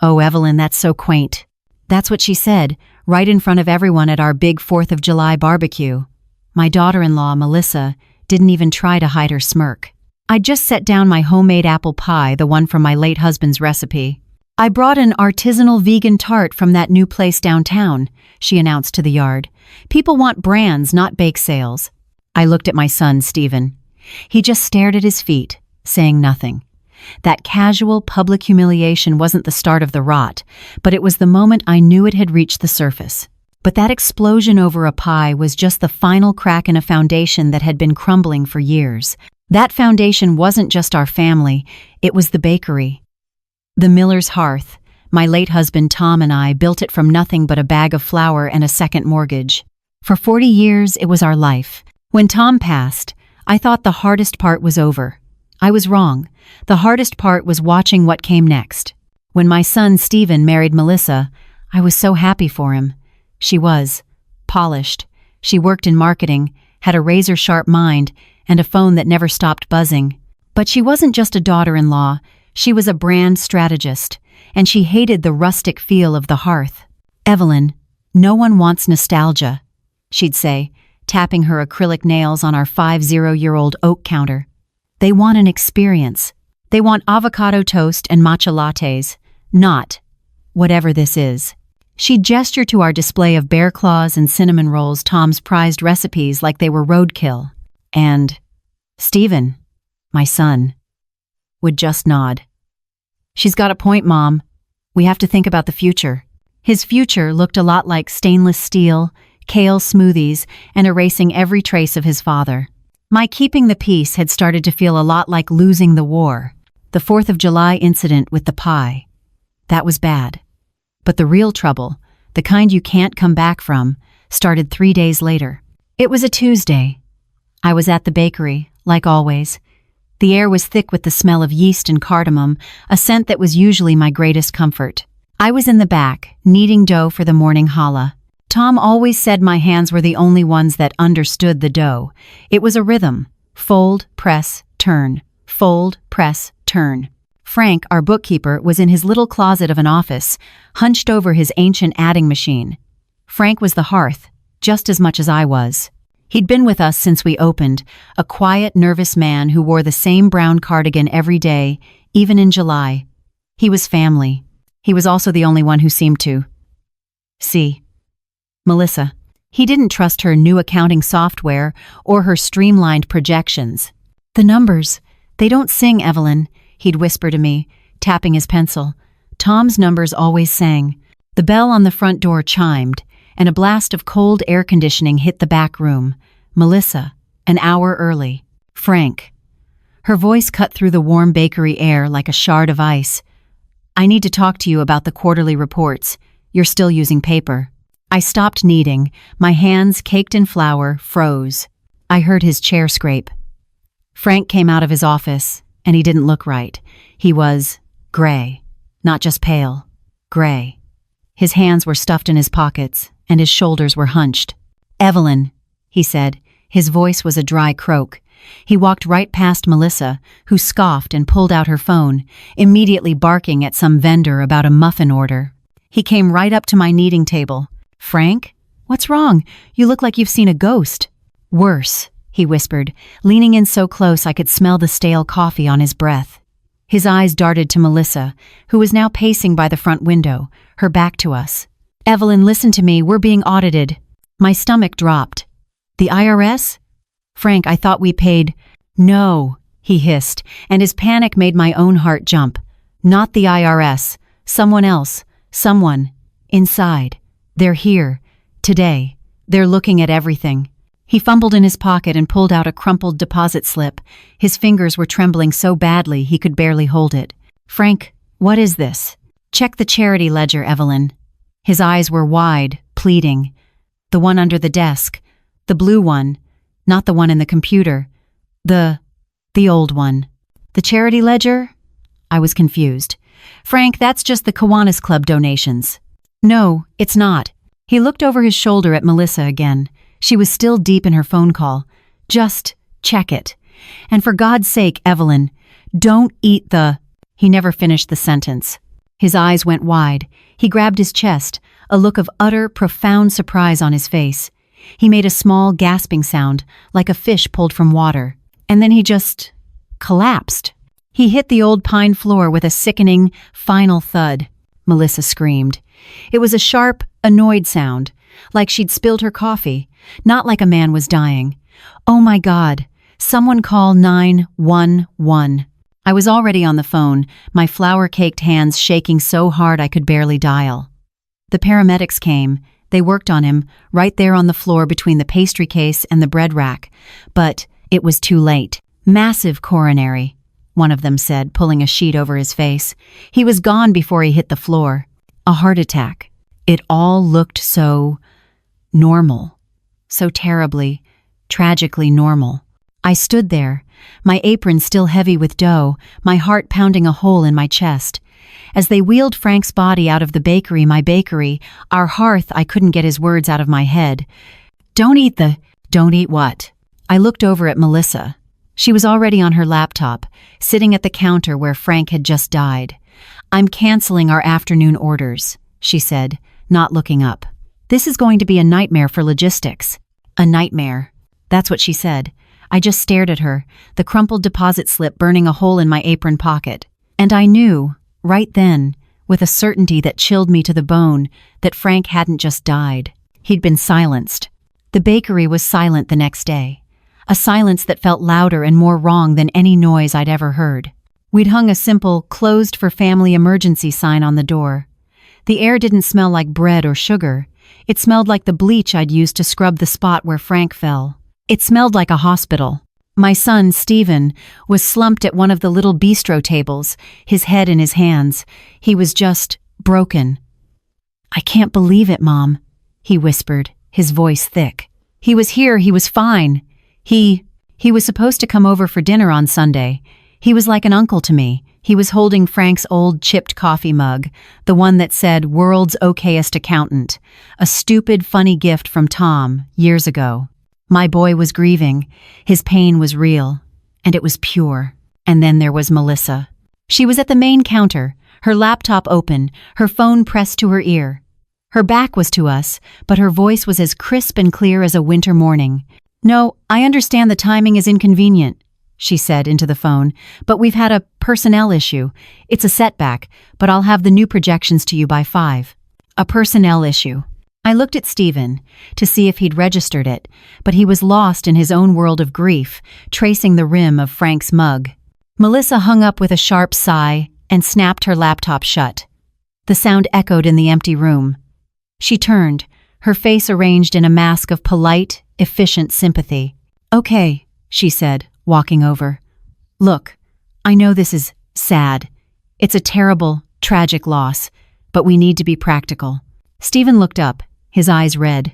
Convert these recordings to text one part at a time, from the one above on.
Oh, Evelyn, that's so quaint. That's what she said, right in front of everyone at our big 4th of July barbecue. My daughter-in-law, Melissa, didn't even try to hide her smirk. I just set down my homemade apple pie, the one from my late husband's recipe. I brought an artisanal vegan tart from that new place downtown, she announced to the yard. People want brands, not bake sales. I looked at my son, Stephen. He just stared at his feet, saying nothing. That casual public humiliation wasn't the start of the rot, but it was the moment I knew it had reached the surface. But that explosion over a pie was just the final crack in a foundation that had been crumbling for years. That foundation wasn't just our family, it was the bakery. The miller's hearth. My late husband Tom and I built it from nothing but a bag of flour and a second mortgage. For 40 years, it was our life. When Tom passed, I thought the hardest part was over. I was wrong. The hardest part was watching what came next. When my son Stephen married Melissa, I was so happy for him. She was polished. She worked in marketing, had a razor-sharp mind, and a phone that never stopped buzzing. But she wasn't just a daughter-in-law, she was a brand strategist, and she hated the rustic feel of the hearth. Evelyn, no one wants nostalgia, she'd say, tapping her acrylic nails on our 50-year-old oak counter. They want an experience. They want avocado toast and matcha lattes, not whatever this is. She'd gesture to our display of bear claws and cinnamon rolls, Tom's prized recipes, like they were roadkill. And Stephen, my son, would just nod. She's got a point, Mom. We have to think about the future. His future looked a lot like stainless steel, kale smoothies, and erasing every trace of his father. My keeping the peace had started to feel a lot like losing the war. The 4th of July incident with the pie. That was bad. But the real trouble, the kind you can't come back from, started 3 days later. It was a Tuesday. I was at the bakery, like always. The air was thick with the smell of yeast and cardamom, a scent that was usually my greatest comfort. I was in the back, kneading dough for the morning challah. Tom always said my hands were the only ones that understood the dough. It was a rhythm. Fold, press, turn. Fold, press, turn. Frank, our bookkeeper, was in his little closet of an office, hunched over his ancient adding machine. Frank was the hearth, just as much as I was. He'd been with us since we opened, a quiet, nervous man who wore the same brown cardigan every day, even in July. He was family. He was also the only one who seemed to see Melissa. He didn't trust her new accounting software or her streamlined projections. The numbers, they don't sing, Evelyn, he'd whisper to me, tapping his pencil. Tom's numbers always sang. The bell on the front door chimed, and a blast of cold air conditioning hit the back room. Melissa, an hour early. Frank. Her voice cut through the warm bakery air like a shard of ice. I need to talk to you about the quarterly reports. You're still using paper. I stopped kneading. My hands, caked in flour, froze. I heard his chair scrape. Frank came out of his office, and he didn't look right. He was gray. Not just pale. Gray. His hands were stuffed in his pockets, and his shoulders were hunched. Evelyn, he said. His voice was a dry croak. He walked right past Melissa, who scoffed and pulled out her phone, immediately barking at some vendor about a muffin order. He came right up to my kneading table. Frank, what's wrong? You look like you've seen a ghost. Worse, he whispered, leaning in so close I could smell the stale coffee on his breath. His eyes darted to Melissa, who was now pacing by the front window, her back to us. Evelyn, listen to me, we're being audited. My stomach dropped. The IRS? Frank, I thought we paid. No, he hissed, and his panic made my own heart jump. Not the IRS. Someone else. Someone. Inside. They're here. Today. They're looking at everything. He fumbled in his pocket and pulled out a crumpled deposit slip. His fingers were trembling so badly he could barely hold it. Frank, what is this? Check the charity ledger, Evelyn. His eyes were wide, pleading. The one under the desk. The blue one. Not the one in the computer. The old one. The charity ledger? I was confused. Frank, that's just the Kiwanis Club donations. No, it's not. He looked over his shoulder at Melissa again. She was still deep in her phone call. Just check it. And for God's sake, Evelyn, don't eat the... He never finished the sentence. His eyes went wide. He grabbed his chest, a look of utter, profound surprise on his face. He made a small, gasping sound, like a fish pulled from water. And then he just collapsed. He hit the old pine floor with a sickening, final thud. Melissa screamed. It was a sharp, annoyed sound, like she'd spilled her coffee, not like a man was dying. Oh my God! Someone call 911. I was already on the phone, my flour-caked hands shaking so hard I could barely dial. The paramedics came. They worked on him, right there on the floor between the pastry case and the bread rack. But it was too late. Massive coronary, one of them said, pulling a sheet over his face. He was gone before he hit the floor. A heart attack. It all looked so normal. So terribly, tragically normal. I stood there, my apron still heavy with dough, my heart pounding a hole in my chest. As they wheeled Frank's body out of the bakery, my bakery, our hearth, I couldn't get his words out of my head. Don't eat what? I looked over at Melissa. She was already on her laptop, sitting at the counter where Frank had just died. I'm canceling our afternoon orders, she said, not looking up. This is going to be a nightmare for logistics. A nightmare. That's what she said. I just stared at her, the crumpled deposit slip burning a hole in my apron pocket. And I knew, right then, with a certainty that chilled me to the bone, that Frank hadn't just died. He'd been silenced. The bakery was silent the next day. A silence that felt louder and more wrong than any noise I'd ever heard. We'd hung a simple, closed for family emergency sign on the door. The air didn't smell like bread or sugar. It smelled like the bleach I'd used to scrub the spot where Frank fell. It smelled like a hospital. My son, Stephen, was slumped at one of the little bistro tables, his head in his hands. He was just broken. I can't believe it, Mom, he whispered, his voice thick. He was here, he was fine. He was supposed to come over for dinner on Sunday. He was like an uncle to me. He was holding Frank's old chipped coffee mug, the one that said "World's Okayest Accountant," a stupid, funny gift from Tom, years ago. My boy was grieving. His pain was real, and it was pure. And then there was Melissa. She was at the main counter, her laptop open, her phone pressed to her ear. Her back was to us, but her voice was as crisp and clear as a winter morning. "No, I understand the timing is inconvenient," she said into the phone, "but we've had a personnel issue. It's a setback, but I'll have the new projections to you by 5. A personnel issue. I looked at Stephen to see if he'd registered it, but he was lost in his own world of grief, tracing the rim of Frank's mug. Melissa hung up with a sharp sigh and snapped her laptop shut. The sound echoed in the empty room. She turned, her face arranged in a mask of polite, efficient sympathy. "Okay," she said, walking over. "Look, I know this is sad. It's a terrible, tragic loss, but we need to be practical." Stephen looked up, his eyes red.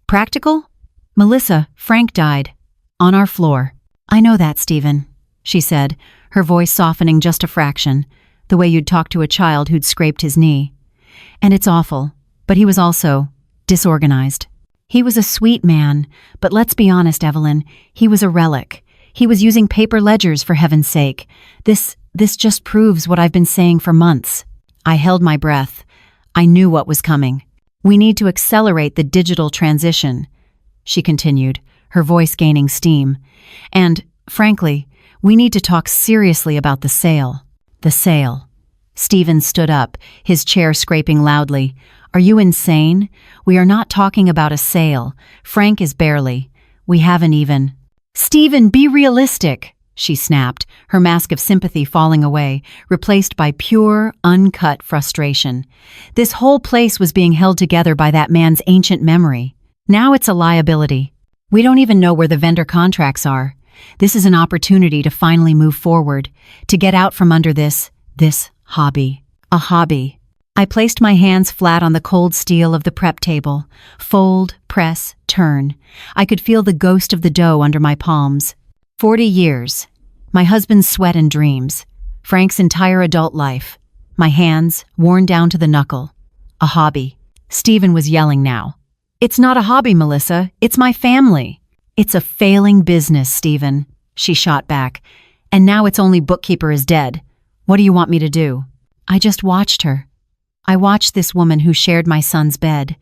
"Practical? Melissa, Frank died. On our floor." "I know that, Stephen," she said, her voice softening just a fraction, the way you'd talk to a child who'd scraped his knee. "And it's awful, but he was also disorganized. He was a sweet man, but let's be honest, Evelyn, he was a relic. He was using paper ledgers, for heaven's sake. This just proves what I've been saying for months." I held my breath. I knew what was coming. "We need to accelerate the digital transition," she continued, her voice gaining steam. "And, frankly, we need to talk seriously about the sale." "The sale." Stephen stood up, his chair scraping loudly. "Are you insane? We are not talking about a sale. Frank is barely. We haven't even—" "Stephen, be realistic," she snapped, her mask of sympathy falling away, replaced by pure, uncut frustration. This whole place was being held together by that man's ancient memory. Now it's a liability. We don't even know where the vendor contracts are. This is an opportunity to finally move forward, to get out from under this hobby. A hobby. I placed my hands flat on the cold steel of the prep table. Fold, press, turn. I could feel the ghost of the dough under my palms. 40 years. My husband's sweat and dreams. Frank's entire adult life. My hands, worn down to the knuckle. A hobby. Stephen was yelling now. "It's not a hobby, Melissa. It's my family." "It's a failing business, Stephen," she shot back. "And now its only bookkeeper is dead. What do you want me to do?" I just watched her, I watched this woman who shared my son's bed.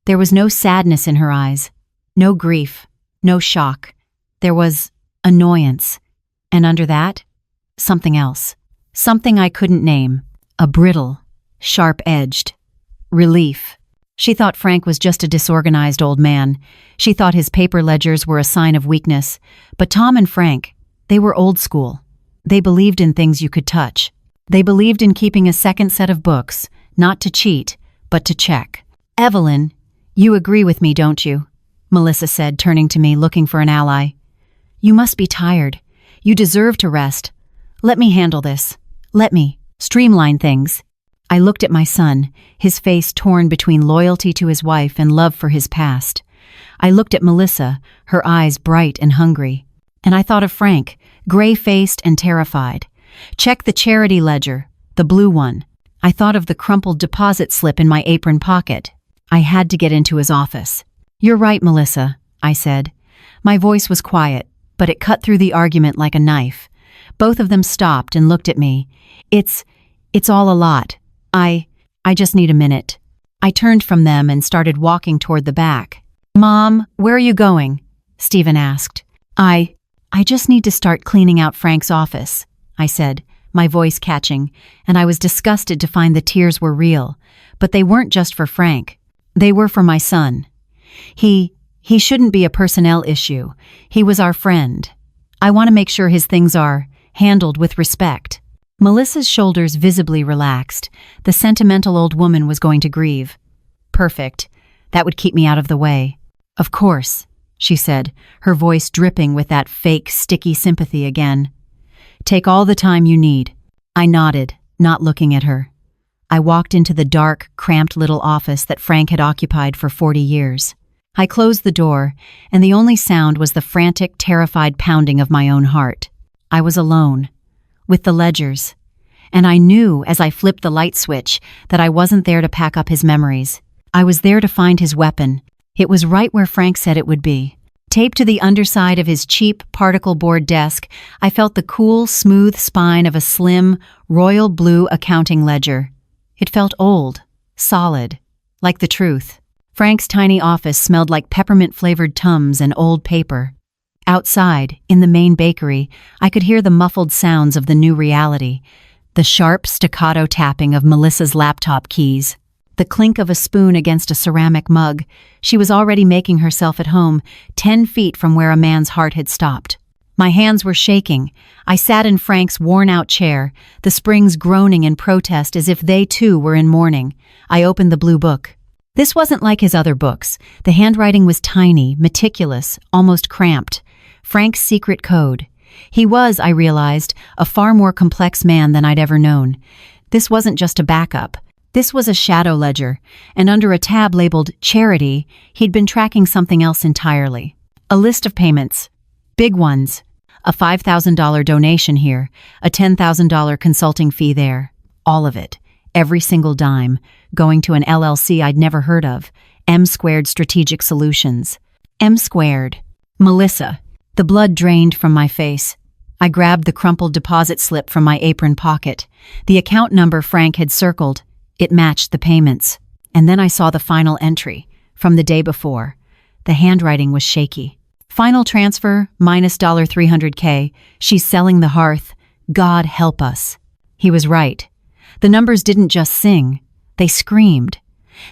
There was no sadness in her eyes, no grief, no shock. There was annoyance. And under that, something else. Something I couldn't name. A brittle, sharp-edged relief. She thought Frank was just a disorganized old man. She thought his paper ledgers were a sign of weakness. But Tom and Frank, they were old school. They believed in things you could touch. They believed in keeping a second set of books, not to cheat, but to check. "Evelyn, you agree with me, don't you?" Melissa said, turning to me, looking for an ally. "You must be tired. You deserve to rest. Let me handle this. Let me streamline things." I looked at my son, his face torn between loyalty to his wife and love for his past. I looked at Melissa, her eyes bright and hungry. And I thought of Frank, gray-faced and terrified. "Check the charity ledger, the blue one." I thought of the crumpled deposit slip in my apron pocket. I had to get into his office. "You're right, Melissa," I said. My voice was quiet, but it cut through the argument like a knife. Both of them stopped and looked at me. It's all a lot. I just need a minute." I turned from them and started walking toward the back. "Mom, where are you going?" Stephen asked. I just need to start cleaning out Frank's office," I said, my voice catching, and I was disgusted to find the tears were real. But they weren't just for Frank. They were for my son. He shouldn't be a personnel issue. He was our friend. I want to make sure his things are handled with respect. Melissa's shoulders visibly relaxed. The sentimental old woman was going to grieve. Perfect. That would keep me out of the way. "Of course," she said, her voice dripping with that fake, sticky sympathy again. "Take all the time you need." I nodded, not looking at her. I walked into the dark, cramped little office that Frank had occupied for 40 years. I closed the door, and the only sound was the frantic, terrified pounding of my own heart. I was alone, with the ledgers, and I knew as I flipped the light switch that I wasn't there to pack up his memories. I was there to find his weapon. It was right where Frank said it would be. Taped to the underside of his cheap particle board desk, I felt the cool, smooth spine of a slim, royal blue accounting ledger. It felt old, solid, like the truth. Frank's tiny office smelled like peppermint-flavored Tums and old paper. Outside, in the main bakery, I could hear the muffled sounds of the new reality, the sharp staccato tapping of Melissa's laptop keys, the clink of a spoon against a ceramic mug. She was already making herself at home, 10 feet from where a man's heart had stopped. My hands were shaking. I sat in Frank's worn-out chair, the springs groaning in protest as if they too were in mourning. I opened the blue book. This wasn't like his other books. The handwriting was tiny, meticulous, almost cramped. Frank's secret code. He was, I realized, a far more complex man than I'd ever known. This wasn't just a backup. This was a shadow ledger, and under a tab labeled Charity, he'd been tracking something else entirely. A list of payments. Big ones. A $5,000 donation here, a $10,000 consulting fee there. All of it. Every single dime. Going to an LLC I'd never heard of. M Squared Strategic Solutions. M Squared. Melissa. The blood drained from my face. I grabbed the crumpled deposit slip from my apron pocket. The account number Frank had circled. It matched the payments. And then I saw the final entry, from the day before. The handwriting was shaky. Final transfer, minus $300K. She's selling the hearth. God help us. He was right. The numbers didn't just sing. They screamed.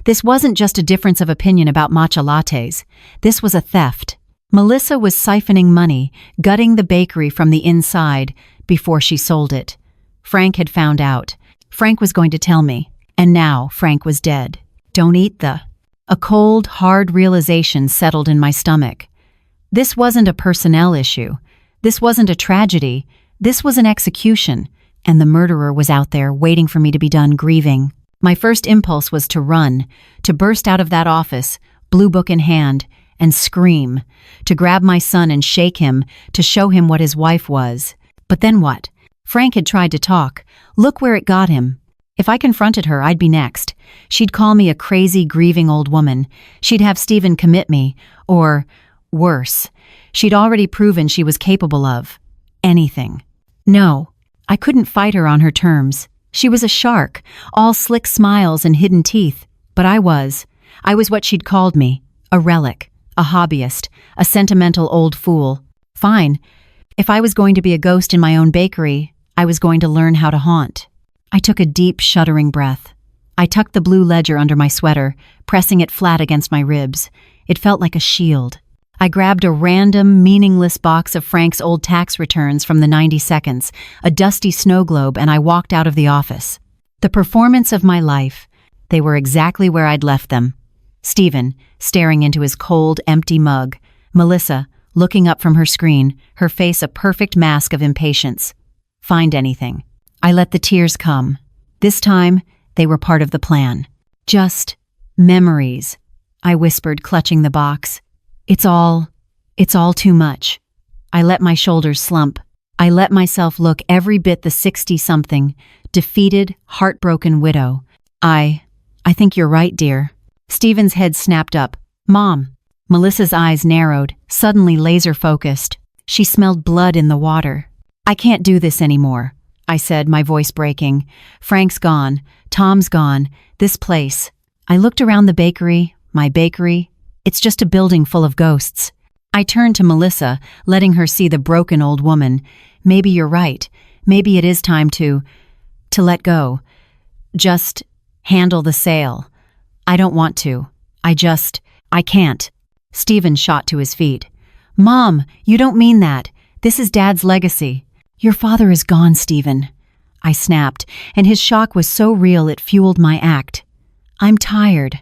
This wasn't just a difference of opinion about matcha lattes. This was a theft. Melissa was siphoning money, gutting the bakery from the inside before she sold it. Frank had found out. Frank was going to tell me. And now Frank was dead. Don't eat the... A cold, hard realization settled in my stomach. This wasn't a personnel issue. This wasn't a tragedy. This was an execution. And the murderer was out there waiting for me to be done grieving. My first impulse was to run, to burst out of that office, blue book in hand, and scream, to grab my son and shake him, to show him what his wife was. But then what? Frank had tried to talk. Look where it got him. If I confronted her, I'd be next. She'd call me a crazy, grieving old woman. She'd have Stephen commit me. Or, worse, she'd already proven she was capable of anything. No, I couldn't fight her on her terms. She was a shark, all slick smiles and hidden teeth, but I was what she'd called me, a relic, a hobbyist, a sentimental old fool. Fine. If I was going to be a ghost in my own bakery, I was going to learn how to haunt. I took a deep, shuddering breath. I tucked the blue ledger under my sweater, pressing it flat against my ribs. It felt like a shield. I grabbed a random, meaningless box of Frank's old tax returns from the 90 seconds, a dusty snow globe, and I walked out of the office. The performance of my life. They were exactly where I'd left them. Stephen, staring into his cold, empty mug. Melissa, looking up from her screen, her face a perfect mask of impatience. Find anything. I let the tears come. This time, they were part of the plan. Just memories, I whispered, clutching the box. It's all too much. I let my shoulders slump. I let myself look every bit the 60-something, defeated, heartbroken widow. I think you're right, dear. Stephen's head snapped up. Mom. Melissa's eyes narrowed, suddenly laser-focused. She smelled blood in the water. I can't do this anymore, I said, my voice breaking. Frank's gone. Tom's gone. This place. I looked around the bakery, my bakery. It's just a building full of ghosts. I turned to Melissa, letting her see the broken old woman. Maybe you're right. Maybe it is time to let go. Just handle the sale. I don't want to. I can't. Stephen shot to his feet. Mom, you don't mean that. This is Dad's legacy. Your father is gone, Stephen. I snapped, and his shock was so real it fueled my act. I'm tired.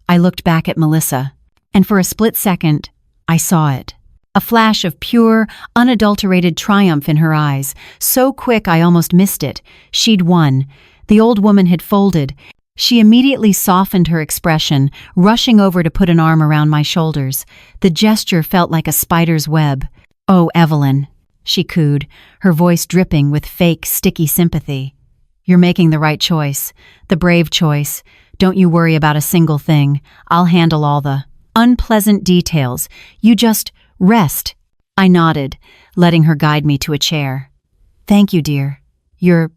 I looked back at Melissa, and for a split second, I saw it. A flash of pure, unadulterated triumph in her eyes, so quick I almost missed it. She'd won. The old woman had folded. She immediately softened her expression, rushing over to put an arm around my shoulders. The gesture felt like a spider's web. Oh, Evelyn, she cooed, her voice dripping with fake, sticky sympathy. You're making the right choice, the brave choice. Don't you worry about a single thing. I'll handle all the unpleasant details. You just rest. I nodded, letting her guide me to a chair. Thank you, dear. You're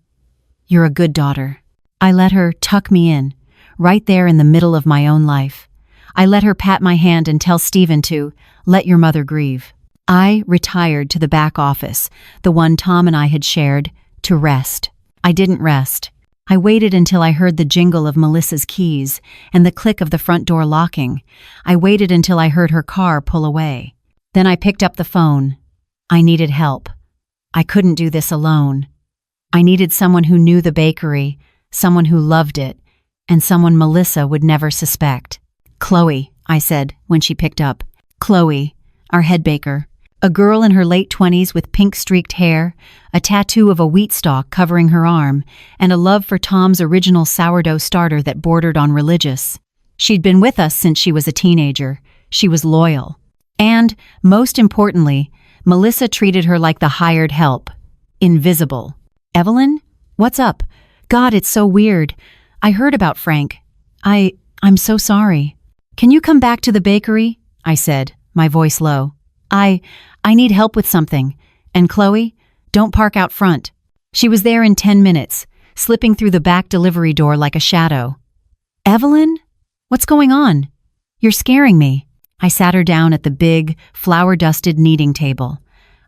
a good daughter. I let her tuck me in, right there in the middle of my own life. I let her pat my hand and tell Stephen to let your mother grieve. I retired to the back office, the one Tom and I had shared, to rest. I didn't rest. I waited until I heard the jingle of Melissa's keys and the click of the front door locking. I waited until I heard her car pull away. Then I picked up the phone. I needed help. I couldn't do this alone. I needed someone who knew the bakery, someone who loved it, and someone Melissa would never suspect. Chloe, I said when she picked up. Chloe, our head baker. A girl in her late 20s with pink-streaked hair, a tattoo of a wheat stalk covering her arm, and a love for Tom's original sourdough starter that bordered on religious. She'd been with us since she was a teenager. She was loyal. And, most importantly, Melissa treated her like the hired help. Invisible. Evelyn? What's up? God, it's so weird. I heard about Frank. I'm so sorry. Can you come back to the bakery? I said, my voice low. I need help with something. And Chloe, don't park out front. She was there in 10 minutes, slipping through the back delivery door like a shadow. Evelyn? What's going on? You're scaring me. I sat her down at the big, flour-dusted kneading table.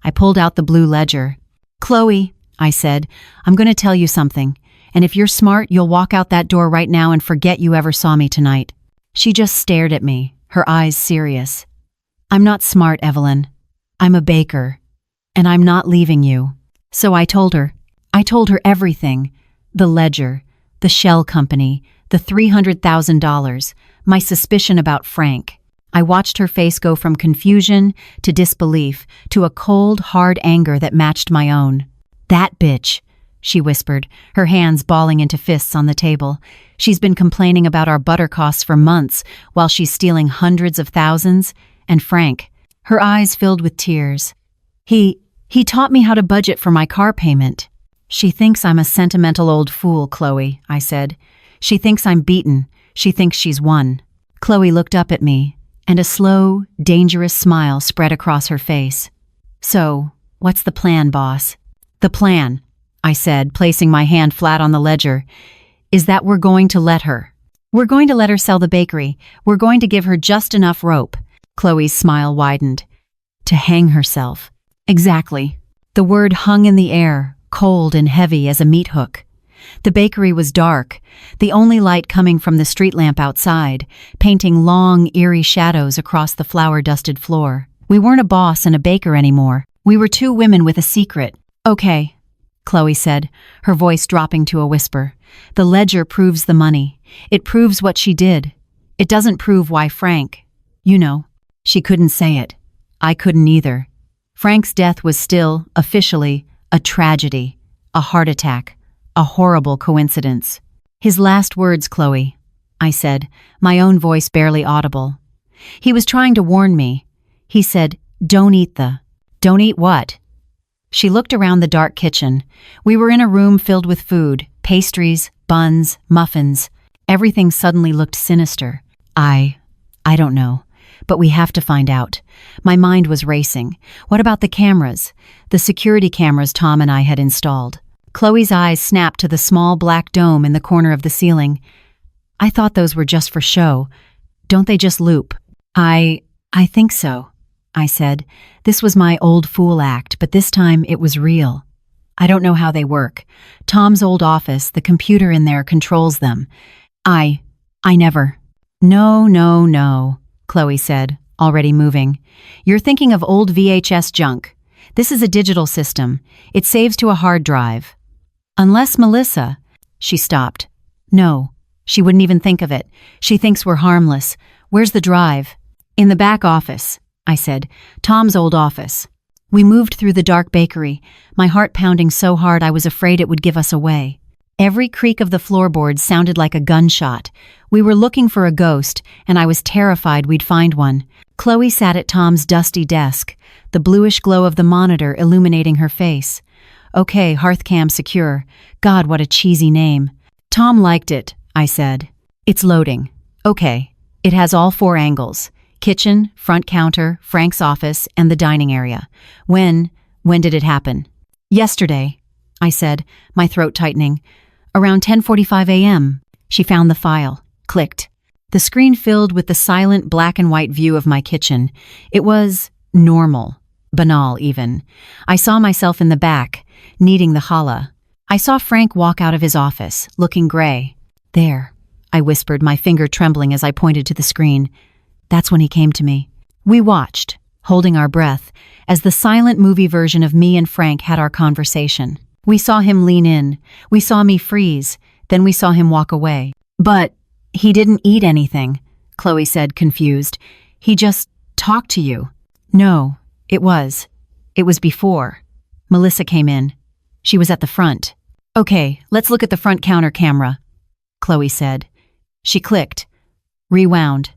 I pulled out the blue ledger. Chloe, I said, I'm going to tell you something. And if you're smart, you'll walk out that door right now and forget you ever saw me tonight. She just stared at me, her eyes serious. I'm not smart, Evelyn. I'm a baker. And I'm not leaving you. So I told her everything. The ledger, the shell company, the $300,000, my suspicion about Frank. I watched her face go from confusion to disbelief to a cold, hard anger that matched my own. That bitch, she whispered, her hands balling into fists on the table. She's been complaining about our butter costs for months while she's stealing hundreds of thousands. And Frank, her eyes filled with tears. He taught me how to budget for my car payment. She thinks I'm a sentimental old fool, Chloe, I said. She thinks I'm beaten. She thinks she's won. Chloe looked up at me, and a slow, dangerous smile spread across her face. So, what's the plan, boss? The plan, I said, placing my hand flat on the ledger, is that we're going to let her. We're going to let her sell the bakery. We're going to give her just enough rope. Chloe's smile widened. To hang herself. Exactly. The word hung in the air, cold and heavy as a meat hook. The bakery was dark, the only light coming from the street lamp outside, painting long, eerie shadows across the flour-dusted floor. We weren't a boss and a baker anymore. We were two women with a secret. Okay, Chloe said, her voice dropping to a whisper. The ledger proves the money. It proves what she did. It doesn't prove why Frank. You know. She couldn't say it. I couldn't either. Frank's death was still, officially, a tragedy, a heart attack, a horrible coincidence. His last words, Chloe, I said, my own voice barely audible. He was trying to warn me. He said, don't eat what? She looked around the dark kitchen. We were in a room filled with food, pastries, buns, muffins. Everything suddenly looked sinister. I don't know. But we have to find out. My mind was racing. What about the cameras? The security cameras Tom and I had installed. Chloe's eyes snapped to the small black dome in the corner of the ceiling. I thought those were just for show. Don't they just loop? I think so, I said. This was my old fool act, but this time it was real. I don't know how they work. Tom's old office, the computer in there controls them. I never. No, Chloe said, already moving. You're thinking of old VHS junk. This is a digital system. It saves to a hard drive. Unless Melissa. She stopped. No, she wouldn't even think of it. She thinks we're harmless. Where's the drive? In the back office, I said. Tom's old office. We moved through the dark bakery, my heart pounding so hard I was afraid it would give us away. Every creak of the floorboards sounded like a gunshot. We were looking for a ghost, and I was terrified we'd find one. Chloe sat at Tom's dusty desk, the bluish glow of the monitor illuminating her face. Okay, Hearthcam secure. God, what a cheesy name. Tom liked it, I said. It's loading. Okay. It has all 4 angles. Kitchen, front counter, Frank's office, and the dining area. When did it happen? Yesterday, I said, my throat tightening. Around 10:45 a.m. She found the file. Clicked. The screen filled with the silent black and white view of my kitchen. It was normal. Banal, even. I saw myself in the back, kneading the challah. I saw Frank walk out of his office, looking gray. There, I whispered, my finger trembling as I pointed to the screen. That's when he came to me. We watched, holding our breath, as the silent movie version of me and Frank had our conversation. We saw him lean in. We saw me freeze. Then we saw him walk away. But he didn't eat anything, Chloe said, confused. He just talked to you. No, it was before. Melissa came in. She was at the front. Okay, let's look at the front counter camera, Chloe said. She clicked. Rewound.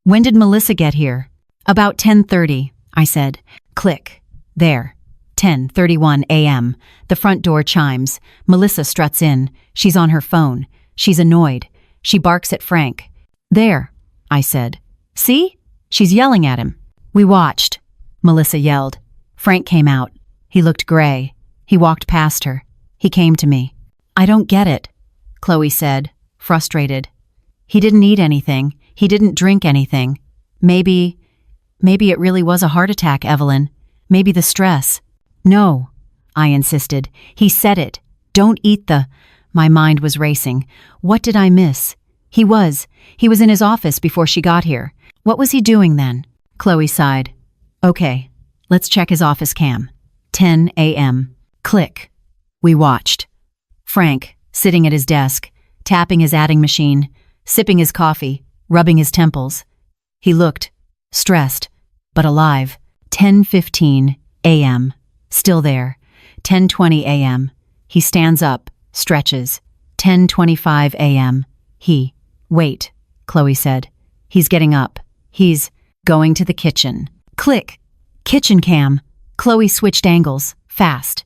When did Melissa get here? About 10:30, I said. Click. There. 10:31 a.m. The front door chimes. Melissa struts in. She's on her phone. She's annoyed. She barks at Frank. There, I said. See? She's yelling at him. We watched. Melissa yelled. Frank came out. He looked gray. He walked past her. He came to me. I don't get it, Chloe said, frustrated. He didn't eat anything. He didn't drink anything. Maybe it really was a heart attack, Evelyn. Maybe the stress. No, I insisted. He said it. Don't eat the... My mind was racing. What did I miss? He was in his office before she got here. What was he doing then? Chloe sighed. Okay, let's check his office cam. 10 a.m. Click. We watched. Frank, sitting at his desk, tapping his adding machine, sipping his coffee, rubbing his temples. He looked stressed, but alive. 10:15 a.m. Still there. 10:20 a.m. He stands up, stretches. 10:25 a.m. Wait, Chloe said. He's getting up. He's going to the kitchen. Click. Kitchen cam. Chloe switched angles, fast.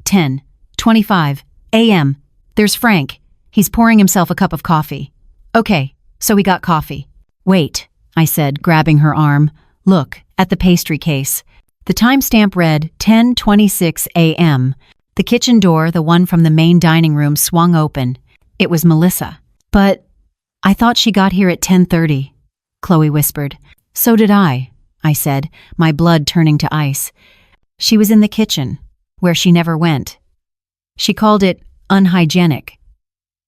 10:25 a.m. There's Frank. He's pouring himself a cup of coffee. Okay, so we got coffee. Wait, I said, grabbing her arm. Look, at the pastry case. The timestamp read 10:26 a.m. The kitchen door, the one from the main dining room, swung open. It was Melissa. "But I thought she got here at 10:30, Chloe whispered. "So did I said, my blood turning to ice. "She was in the kitchen, where she never went. She called it unhygienic.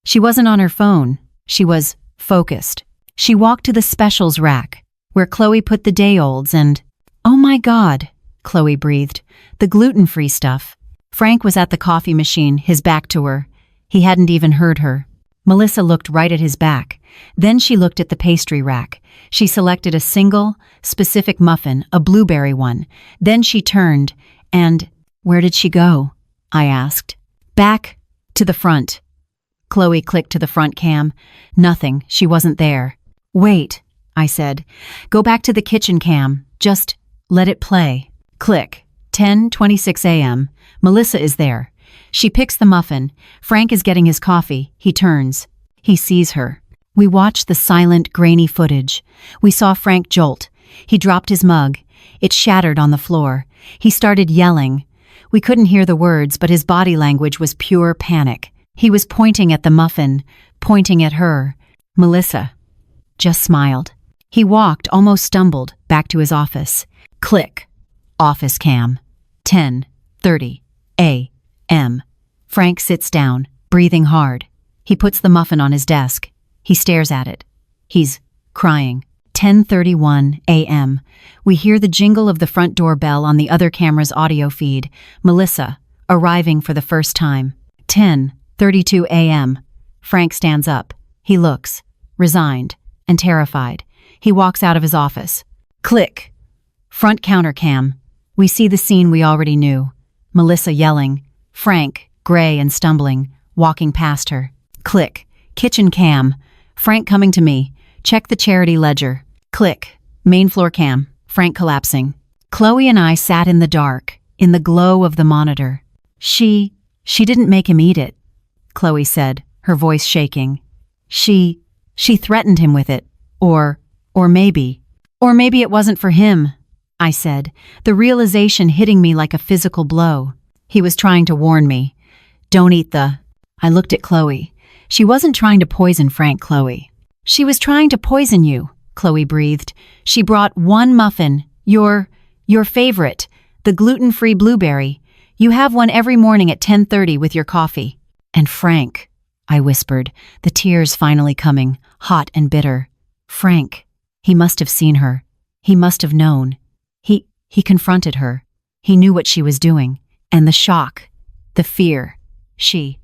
She wasn't on her phone. She was focused. She walked to the specials rack, where Chloe put the day-olds and, oh my God, Chloe breathed, the gluten-free stuff. Frank was at the coffee machine, his back to her. He hadn't even heard her. Melissa looked right at his back. Then she looked at the pastry rack. She selected a single, specific muffin, a blueberry one. Then she turned, and where did she go? I asked. Back to the front. Chloe clicked to the front cam. Nothing, she wasn't there. Wait, I said. Go back to the kitchen cam. Just let it play. Click. 10:26 a.m. Melissa is there. She picks the muffin. Frank is getting his coffee. He turns. He sees her. We watched the silent, grainy footage. We saw Frank jolt. He dropped his mug. It shattered on the floor. He started yelling. We couldn't hear the words, but his body language was pure panic. He was pointing at the muffin, pointing at her. Melissa just smiled. He walked, almost stumbled, back to his office. Click. Office cam. 10:30 a.m. Frank sits down, breathing hard. He puts the muffin on his desk. He stares at it. He's crying. 10:31 a.m. We hear the jingle of the front door bell on the other camera's audio feed. Melissa, arriving for the first time. 10:32 a.m. Frank stands up. He looks, resigned and terrified. He walks out of his office. Click. Front counter cam. We see the scene we already knew. Melissa yelling. Frank, gray and stumbling, walking past her. Click. Kitchen cam. Frank coming to me. Check the charity ledger. Click. Main floor cam. Frank collapsing. Chloe and I sat in the dark, in the glow of the monitor. She didn't make him eat it, Chloe said, her voice shaking. She threatened him with it. Or maybe it wasn't for him, I said, the realization hitting me like a physical blow. He was trying to warn me. Don't eat the... I looked at Chloe. She wasn't trying to poison Frank, Chloe. She was trying to poison you, Chloe breathed. She brought one muffin, your favorite, the gluten-free blueberry. You have one every morning at 10:30 with your coffee. And Frank, I whispered, the tears finally coming, hot and bitter. Frank, he must have seen her. He must have known. He confronted her. He knew what she was doing. And the shock, the fear, she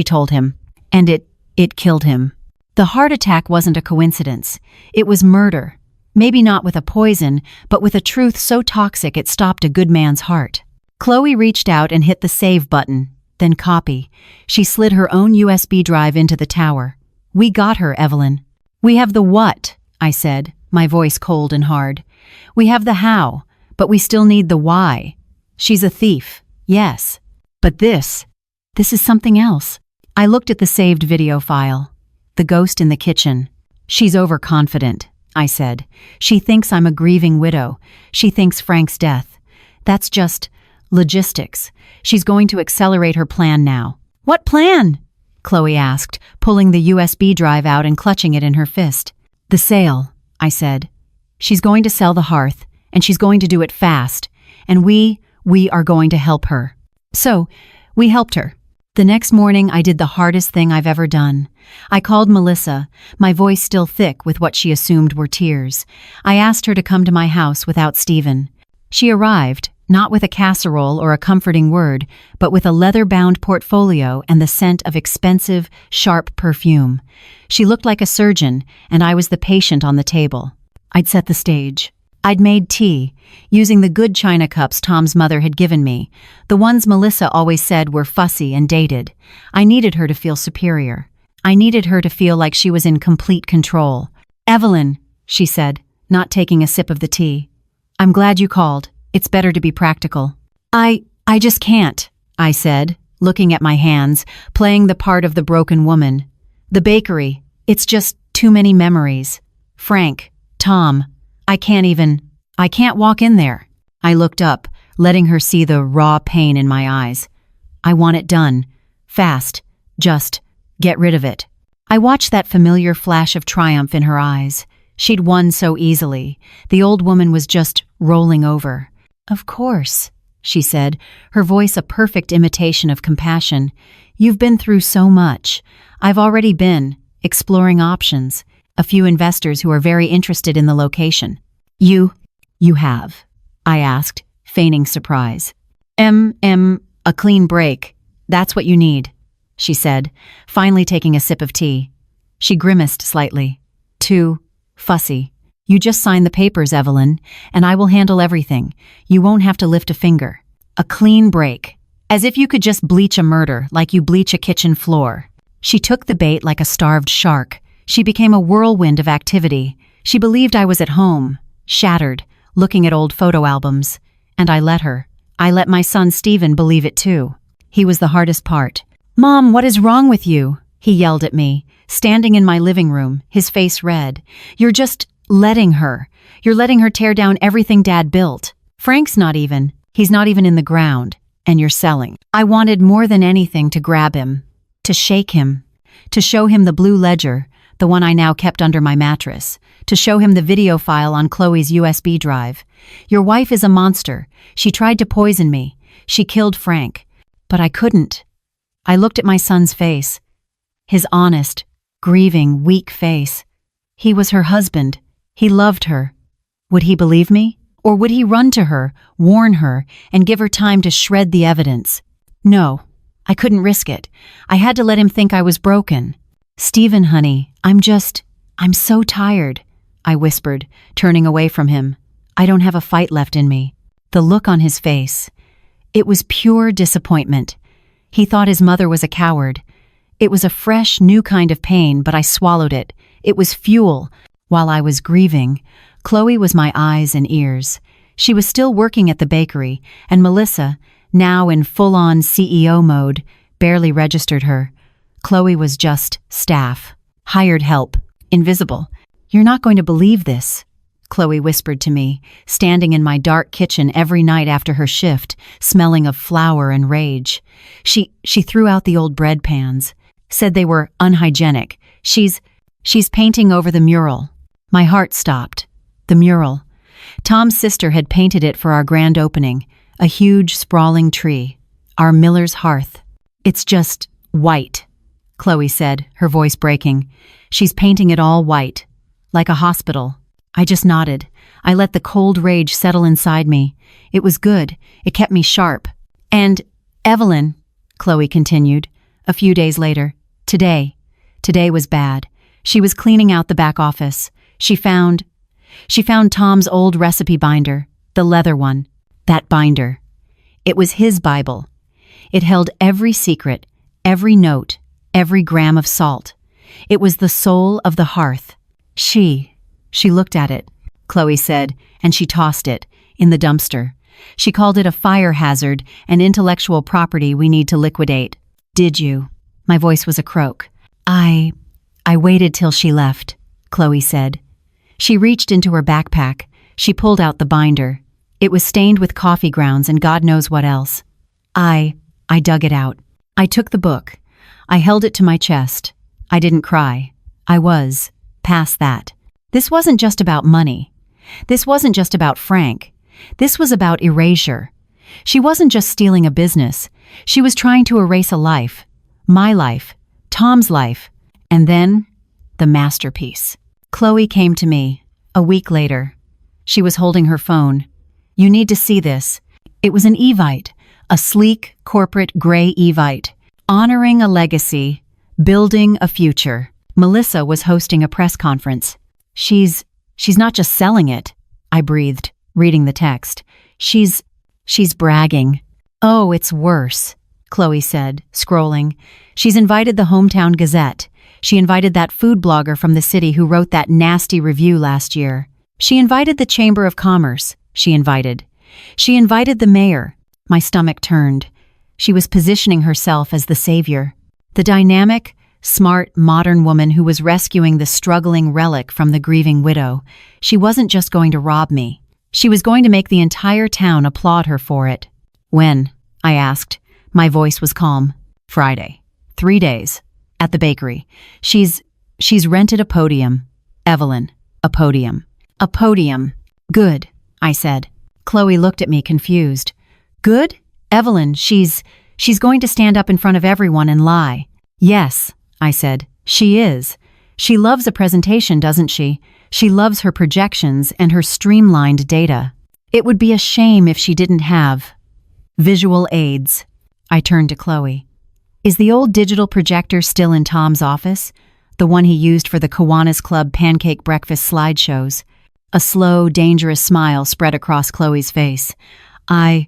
told him. And it killed him. The heart attack wasn't a coincidence. It was murder. Maybe not with a poison, but with a truth so toxic it stopped a good man's heart. Chloe reached out and hit the save button, then copy. She slid her own USB drive into the tower. We got her, Evelyn. We have the what, I said, my voice cold and hard. We have the how, but we still need the why. She's a thief, yes. But this is something else. I looked at the saved video file. The ghost in the kitchen. She's overconfident, I said. She thinks I'm a grieving widow. She thinks Frank's death. That's just logistics. She's going to accelerate her plan now. What plan? Chloe asked, pulling the USB drive out and clutching it in her fist. The sale, I said. She's going to sell the hearth, and she's going to do it fast, and we are going to help her. So, we helped her. The next morning, I did the hardest thing I've ever done. I called Melissa, my voice still thick with what she assumed were tears. I asked her to come to my house without Stephen. She arrived, not with a casserole or a comforting word, but with a leather-bound portfolio and the scent of expensive, sharp perfume. She looked like a surgeon, and I was the patient on the table. I'd set the stage. I'd made tea, using the good china cups Tom's mother had given me, the ones Melissa always said were fussy and dated. I needed her to feel superior. I needed her to feel like she was in complete control. Evelyn, she said, not taking a sip of the tea. I'm glad you called. It's better to be practical. I just can't, I said, looking at my hands, playing the part of the broken woman. The bakery, it's just too many memories. Frank, Tom, I can't walk in there. I looked up, letting her see the raw pain in my eyes. I want it done. Fast. Just get rid of it. I watched that familiar flash of triumph in her eyes. She'd won so easily. The old woman was just rolling over. Of course, she said, her voice a perfect imitation of compassion. You've been through so much. I've already been exploring options. A few investors who are very interested in the location. You have? I asked, feigning surprise. A clean break. That's what you need, she said, finally taking a sip of tea. She grimaced slightly. Too fussy. You just sign the papers, Evelyn, and I will handle everything. You won't have to lift a finger. A clean break. As if you could just bleach a murder like you bleach a kitchen floor. She took the bait like a starved shark. She became a whirlwind of activity. She believed I was at home, shattered, looking at old photo albums. And I let her. I let my son Stephen believe it too. He was the hardest part. Mom, what is wrong with you? He yelled at me, standing in my living room, his face red. You're just letting her. You're letting her tear down everything Dad built. Frank's not even. He's not even in the ground. And you're selling. I wanted more than anything to grab him, to shake him, to show him the blue ledger, the one I now kept under my mattress, to show him the video file on Chloe's USB drive. Your wife is a monster. She tried to poison me. She killed Frank. But I couldn't. I looked at my son's face. His honest, grieving, weak face. He was her husband. He loved her. Would he believe me? Or would he run to her, warn her, and give her time to shred the evidence? No, I couldn't risk it. I had to let him think I was broken. Stephen, honey, I'm so tired, I whispered, turning away from him. I don't have a fight left in me. The look on his face. It was pure disappointment. He thought his mother was a coward. It was a fresh, new kind of pain, but I swallowed it. It was fuel. While I was grieving, Chloe was my eyes and ears. She was still working at the bakery, and Melissa, now in full-on CEO mode, barely registered her. Chloe was just staff, hired help, invisible. You're not going to believe this, Chloe whispered to me, standing in my dark kitchen every night after her shift, smelling of flour and rage. She threw out the old bread pans, said they were unhygienic. She's painting over the mural. My heart stopped. The mural. Tom's sister had painted it for our grand opening, a huge, sprawling tree, our miller's hearth. It's just white, Chloe said, her voice breaking. She's painting it all white, like a hospital. I just nodded. I let the cold rage settle inside me. It was good. It kept me sharp. And, Evelyn, Chloe continued, a few days later, today was bad. She was cleaning out the back office. She found Tom's old recipe binder, the leather one, that binder. It was his Bible. It held every secret, every note, every gram of salt. It was the soul of the hearth. She looked at it, Chloe said, and she tossed it in the dumpster. She called it a fire hazard, an intellectual property we need to liquidate. Did you? My voice was a croak. I waited till she left, Chloe said. She reached into her backpack. She pulled out the binder. It was stained with coffee grounds and God knows what else. I dug it out. I took the book. I held it to my chest. I didn't cry. I was past that. This wasn't just about money. This wasn't just about Frank. This was about erasure. She wasn't just stealing a business. She was trying to erase a life. My life. Tom's life. And then, the masterpiece. Chloe came to me, a week later. She was holding her phone. You need to see this. It was an Evite, a sleek, corporate gray Evite, honoring a legacy, building a future. Melissa was hosting a press conference. She's not just selling it, I breathed, reading the text. She's bragging. Oh, it's worse, Chloe said, scrolling. She's invited the Hometown Gazette. She invited that food blogger from the city who wrote that nasty review last year. She invited the Chamber of Commerce. She invited the mayor. My stomach turned. She was positioning herself as the savior. The dynamic, smart, modern woman who was rescuing the struggling relic from the grieving widow. She wasn't just going to rob me. She was going to make the entire town applaud her for it. When? I asked, My voice was calm. Friday. 3 days. At the bakery. She's rented a podium. Evelyn. A podium. A podium. Good, I said. Chloe looked at me confused. Good? Evelyn, she's going to stand up in front of everyone and lie. Yes, I said. She is. She loves a presentation, doesn't she? She loves her projections and her streamlined data. It would be a shame if she didn't have visual aids. I turned to Chloe. Is the old digital projector still in Tom's office? The one he used for the Kiwanis Club pancake breakfast slideshows? A slow, dangerous smile spread across Chloe's face. I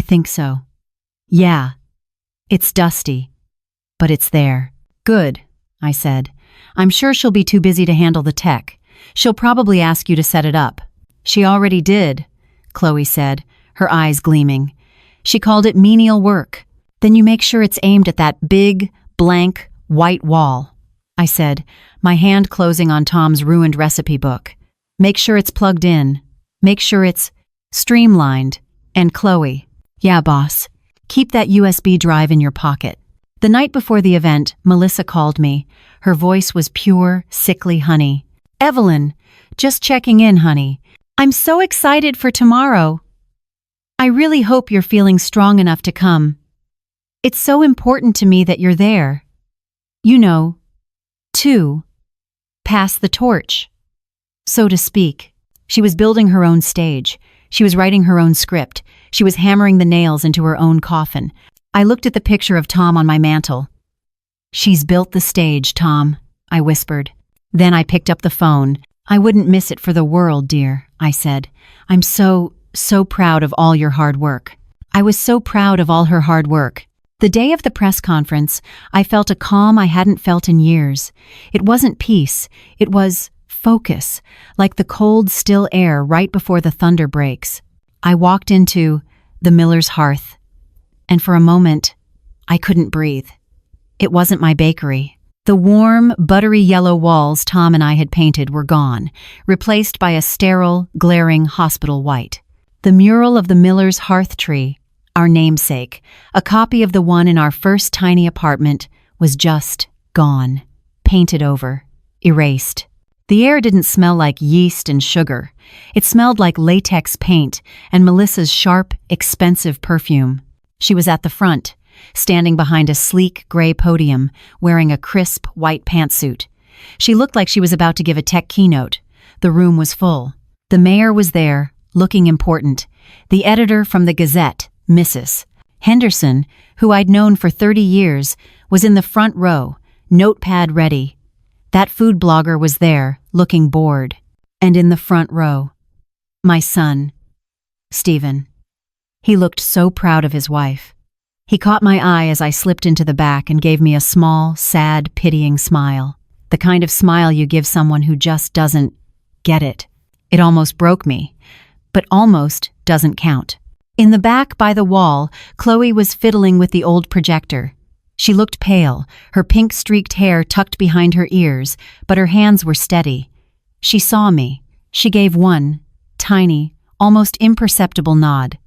think so. Yeah. It's dusty. But it's there. Good, I said. I'm sure she'll be too busy to handle the tech. She'll probably ask you to set it up. She already did, Chloe said, her eyes gleaming. She called it menial work. Then you make sure it's aimed at that big, blank, white wall, I said, my hand closing on Tom's ruined recipe book. Make sure it's plugged in. Make sure it's streamlined. And Chloe, yeah, boss, keep that USB drive in your pocket. The night before the event, Melissa called me. Her voice was pure, sickly honey. Evelyn, just checking in, honey. I'm so excited for tomorrow. I really hope you're feeling strong enough to come. It's so important to me that you're there. You know, to pass the torch, so to speak. She was building her own stage. She was writing her own script. She was hammering the nails into her own coffin. I looked at the picture of Tom on my mantle. She's built the stage, Tom, I whispered. Then I picked up the phone. I wouldn't miss it for the world, dear, I said. I'm so proud of all your hard work. I was so proud of all her hard work. The day of the press conference, I felt a calm I hadn't felt in years. It wasn't peace, it was focus, like the cold, still air right before the thunder breaks. I walked into the miller's hearth, and for a moment, I couldn't breathe. It wasn't my bakery. The warm, buttery yellow walls Tom and I had painted were gone, replaced by a sterile, glaring hospital white. The mural of the miller's hearth tree, our namesake, a copy of the one in our first tiny apartment, was just gone, painted over, erased. The air didn't smell like yeast and sugar. It smelled like latex paint and Melissa's sharp, expensive perfume. She was at the front, standing behind a sleek gray podium, wearing a crisp white pantsuit. She looked like she was about to give a tech keynote. The room was full. The mayor was there, looking important. The editor from the Gazette, Mrs. Henderson, who I'd known for 30 years, was in the front row, notepad ready. That food blogger was there, looking bored. And in the front row, my son, Stephen. He looked so proud of his wife. He caught my eye as I slipped into the back and gave me a small, sad, pitying smile. The kind of smile you give someone who just doesn't get it. It almost broke me, but almost doesn't count. In the back by the wall, Chloe was fiddling with the old projector. She looked pale, her pink-streaked hair tucked behind her ears, but her hands were steady. She saw me. She gave one, tiny, almost imperceptible nod.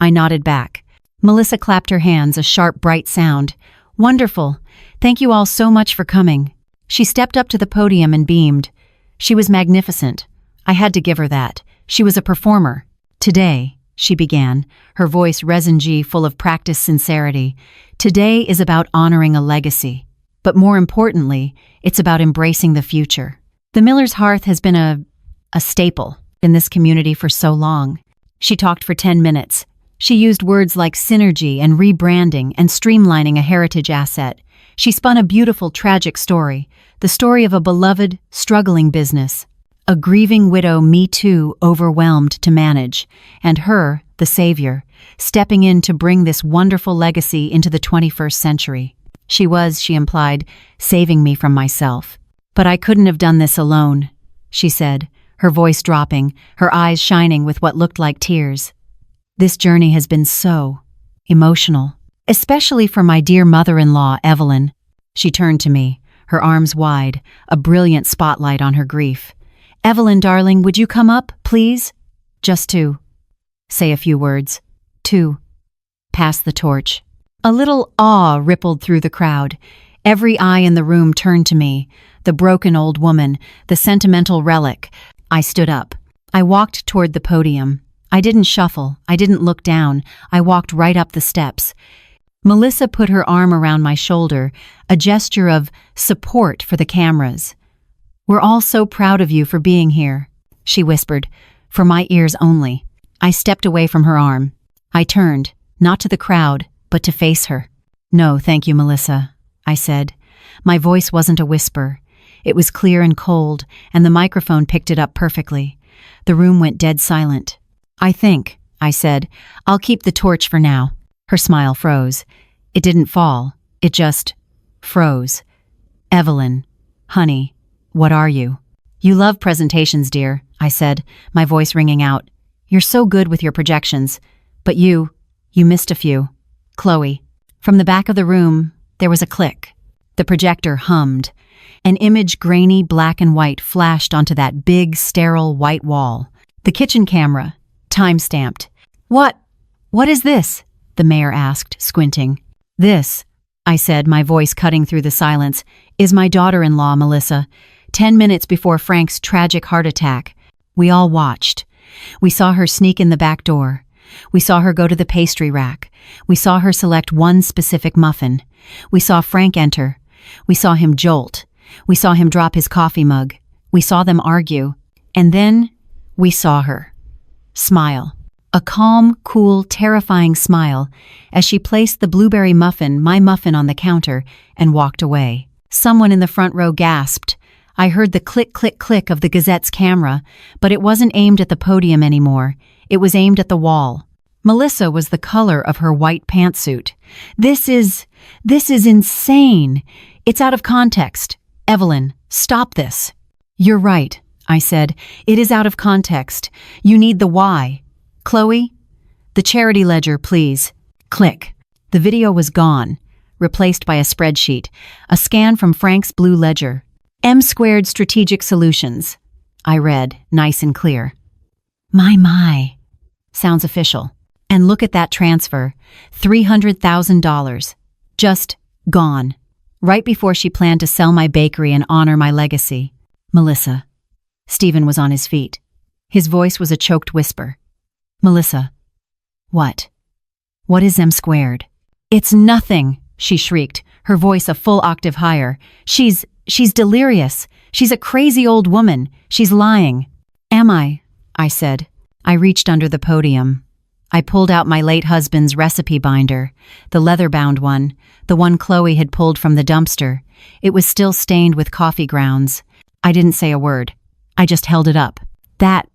I nodded back. Melissa clapped her hands, a sharp, bright sound. Wonderful. Thank you all so much for coming. She stepped up to the podium and beamed. She was magnificent. I had to give her that. She was a performer. Today, she began, her voice resin-G full of practiced sincerity. Today is about honoring a legacy. But more importantly, it's about embracing the future. The Miller's Hearth has been a staple in this community for so long. She talked for 10 minutes. She used words like synergy and rebranding and streamlining a heritage asset. She spun a beautiful, tragic story, the story of a beloved, struggling business. A grieving widow, Me Too, overwhelmed to manage, and her, the savior, stepping in to bring this wonderful legacy into the 21st century. She was, she implied, saving me from myself. But I couldn't have done this alone, she said, her voice dropping, her eyes shining with what looked like tears. This journey has been so emotional, especially for my dear mother-in-law, Evelyn. She turned to me, her arms wide, a brilliant spotlight on her grief. Evelyn, darling, would you come up, please? Just to say a few words. To pass the torch. A little awe rippled through the crowd. Every eye in the room turned to me. The broken old woman, the sentimental relic. I stood up. I walked toward the podium. I didn't shuffle. I didn't look down. I walked right up the steps. Melissa put her arm around my shoulder, a gesture of support for the cameras. "We're all so proud of you for being here," she whispered, for my ears only. I stepped away from her arm. I turned, not to the crowd, but to face her. "No, thank you, Melissa," I said. My voice wasn't a whisper. It was clear and cold, and the microphone picked it up perfectly. The room went dead silent. I said, "I'll keep the torch for now." Her smile froze. It didn't fall. It just froze. "Evelyn, honey, what are you?" "You love presentations, dear," I said, my voice ringing out. "You're so good with your projections. But you missed a few." "Chloe." From the back of the room, there was a click. The projector hummed. An image, grainy black and white, flashed onto that big, sterile white wall. The kitchen camera, time-stamped. What is this?" the mayor asked, squinting. "This," I said, my voice cutting through the silence, "is my daughter-in-law, Melissa. 10 minutes before Frank's tragic heart attack. We all watched. We saw her sneak in the back door. We saw her go to the pastry rack. We saw her select one specific muffin. We saw Frank enter. We saw him jolt. We saw him drop his coffee mug. We saw them argue. And then we saw her smile. A calm, cool, terrifying smile as she placed the blueberry muffin, my muffin, on the counter and walked away. Someone in the front row gasped. I heard the click, click, click of the Gazette's camera, but it wasn't aimed at the podium anymore. It was aimed at the wall. Melissa was the color of her white pantsuit. This is insane. It's out of context. Evelyn, stop this." "You're right," I said. "It is out of context. You need the why. Chloe, the charity ledger, please." Click. The video was gone, replaced by a spreadsheet, a scan from Frank's blue ledger. M² Strategic Solutions. I read, nice and clear. My. Sounds official. And look at that transfer. $300,000. Just gone. Right before she planned to sell my bakery and honor my legacy. "Melissa." Stephen was on his feet. His voice was a choked whisper. "Melissa." "What? What is M²?" "It's nothing," she shrieked, her voice a full octave higher. She's delirious. She's a crazy old woman. She's lying." "Am I?" I said. I reached under the podium. I pulled out my late husband's recipe binder, the leather-bound one, the one Chloe had pulled from the dumpster. It was still stained with coffee grounds. I didn't say a word. I just held it up. That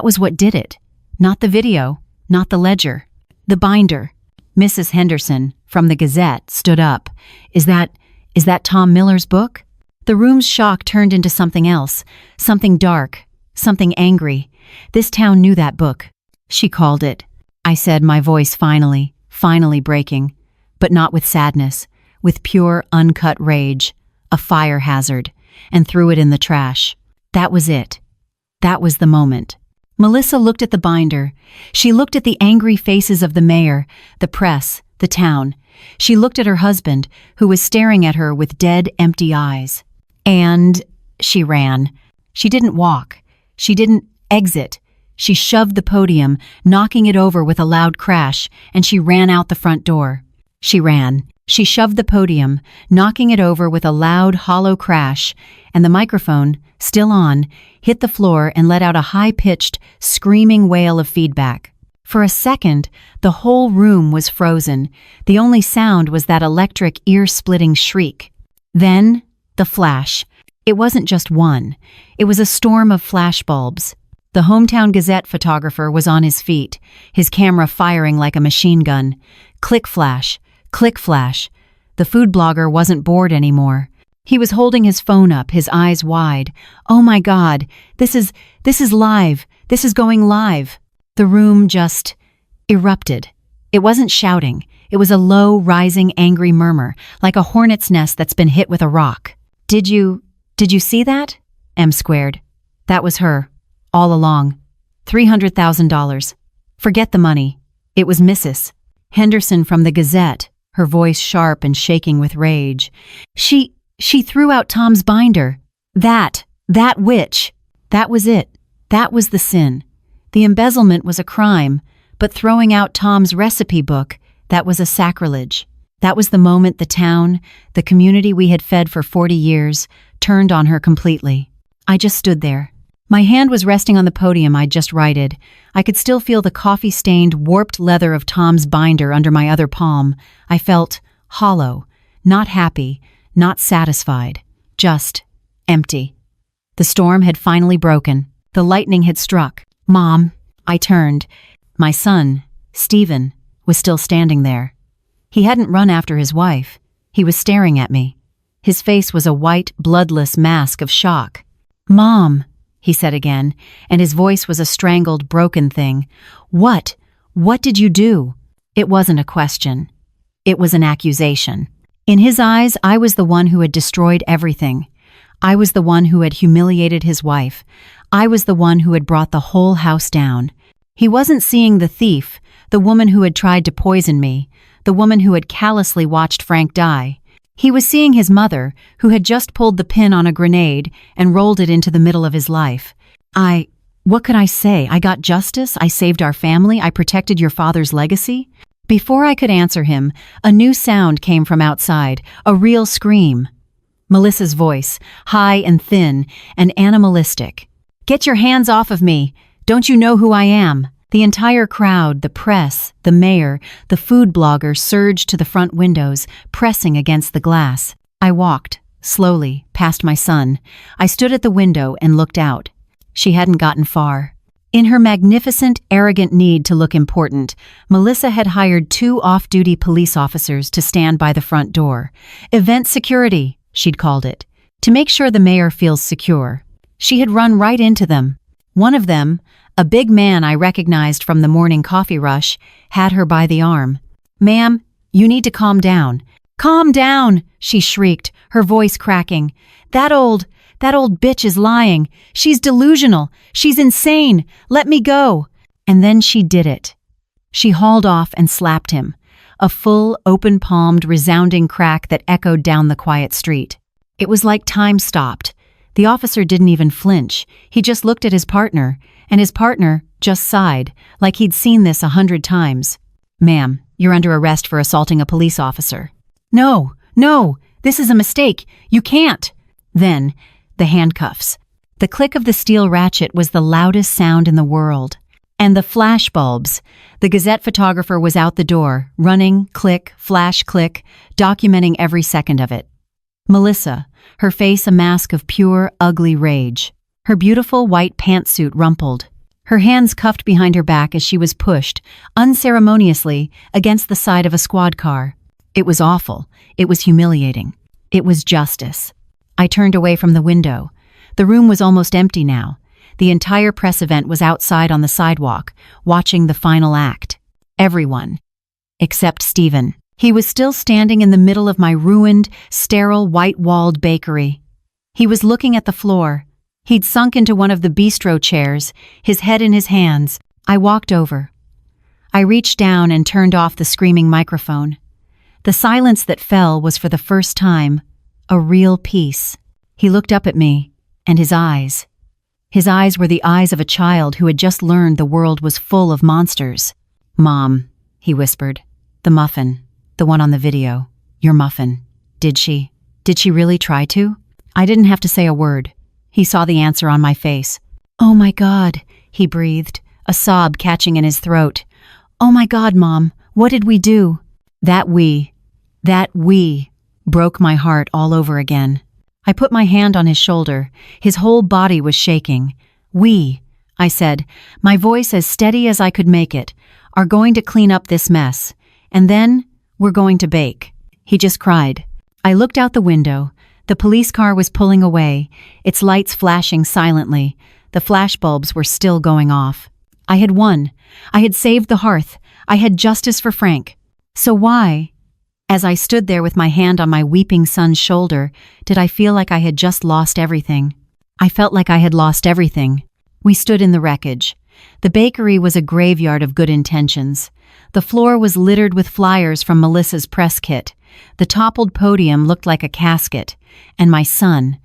was what did it. Not the video, not the ledger. The binder. Mrs. Henderson, from the Gazette, stood up. Is that Tom Miller's book?" The room's shock turned into something else, something dark, something angry. This town knew that book. "She called it," I said, my voice finally breaking, but not with sadness, with pure, uncut rage, a fire hazard, and threw it in the trash. That was it. That was the moment. Melissa looked at the binder. She looked at the angry faces of the mayor, the press, the town. She looked at her husband, who was staring at her with dead, empty eyes. And she ran. She didn't walk. She didn't exit. She shoved the podium, knocking it over with a loud crash, and she ran out the front door. She ran. She shoved the podium, knocking it over with a loud, hollow crash, and the microphone, still on, hit the floor and let out a high-pitched, screaming wail of feedback. For a second, the whole room was frozen. The only sound was that electric, ear-splitting shriek. Then, the flash. It wasn't just one. It was a storm of flashbulbs. The Hometown Gazette photographer was on his feet, his camera firing like a machine gun. Click flash. Click flash. The food blogger wasn't bored anymore. He was holding his phone up, his eyes wide. "Oh my God, this is live. This is going live." The room just erupted. It wasn't shouting. It was a low, rising, angry murmur, like a hornet's nest that's been hit with a rock. Did you see that?" M². "That was her. All along. $300,000. Forget the money. It was Mrs. Henderson from the Gazette, her voice sharp and shaking with rage. She threw out Tom's binder. That witch. That was it. That was the sin. The embezzlement was a crime, but throwing out Tom's recipe book, that was a sacrilege. That was the moment the town, the community we had fed for 40 years, turned on her completely. I just stood there. My hand was resting on the podium I'd just righted. I could still feel the coffee-stained, warped leather of Tom's binder under my other palm. I felt hollow, not happy, not satisfied, just empty. The storm had finally broken. The lightning had struck. Mom, I turned. My son, Stephen, was still standing there. He hadn't run after his wife. He was staring at me. His face was a white, bloodless mask of shock. Mom, he said again, and his voice was a strangled, broken thing. What did you do? It wasn't a question. It was an accusation. In his eyes, I was the one who had destroyed everything. I was the one who had humiliated his wife. I was the one who had brought the whole house down. He wasn't seeing the thief, the woman who had tried to poison me, the woman who had callously watched Frank die. He was seeing his mother, who had just pulled the pin on a grenade and rolled it into the middle of his life. What could I say? I got justice, I saved our family, I protected your father's legacy? Before I could answer him, a new sound came from outside, a real scream. Melissa's voice, high and thin and animalistic. Get your hands off of me! Don't you know who I am? The entire crowd, the press, the mayor, the food blogger surged to the front windows, pressing against the glass. I walked, slowly, past my son. I stood at the window and looked out. She hadn't gotten far. In her magnificent, arrogant need to look important, Melissa had hired 2 off-duty police officers to stand by the front door. Event security, she'd called it, to make sure the mayor feels secure. She had run right into them. One of them, a big man I recognized from the morning coffee rush, had her by the arm. Ma'am, you need to calm down. Calm down, she shrieked, her voice cracking. That old bitch is lying. She's delusional. She's insane. Let me go. And then she did it. She hauled off and slapped him. A full, open-palmed, resounding crack that echoed down the quiet street. It was like time stopped. The officer didn't even flinch. He just looked at his partner, and his partner just sighed, like he'd seen this 100 times. Ma'am, you're under arrest for assaulting a police officer. No, this is a mistake. You can't. Then, the handcuffs. The click of the steel ratchet was the loudest sound in the world. And the flash bulbs. The Gazette photographer was out the door, running, click, flash, click, documenting every second of it. Melissa, her face a mask of pure, ugly rage. Her beautiful white pantsuit rumpled. Her hands cuffed behind her back as she was pushed, unceremoniously, against the side of a squad car. It was awful. It was humiliating. It was justice. I turned away from the window. The room was almost empty now. The entire press event was outside on the sidewalk, watching the final act. Everyone. Except Stephen. He was still standing in the middle of my ruined, sterile, white-walled bakery. He was looking at the floor. He'd sunk into one of the bistro chairs, his head in his hands. I walked over. I reached down and turned off the screaming microphone. The silence that fell was for the first time a real peace. He looked up at me, and his eyes were the eyes of a child who had just learned the world was full of monsters. Mom, he whispered, the muffin. The one on the video. Your muffin. Did she really try to? I didn't have to say a word. He saw the answer on my face. Oh my God, he breathed, a sob catching in his throat. Oh my God, Mom, what did we do? That we broke my heart all over again. I put my hand on his shoulder. His whole body was shaking. We, I said, my voice as steady as I could make it, are going to clean up this mess. And then we're going to bake. He just cried. I looked out the window. The police car was pulling away, its lights flashing silently. The flashbulbs were still going off. I had won. I had saved the hearth. I had justice for Frank. So why, as I stood there with my hand on my weeping son's shoulder, did I feel like I had just lost everything? I felt like I had lost everything. We stood in the wreckage. The bakery was a graveyard of good intentions. The floor was littered with flyers from Melissa's press kit. The toppled podium looked like a casket. And my son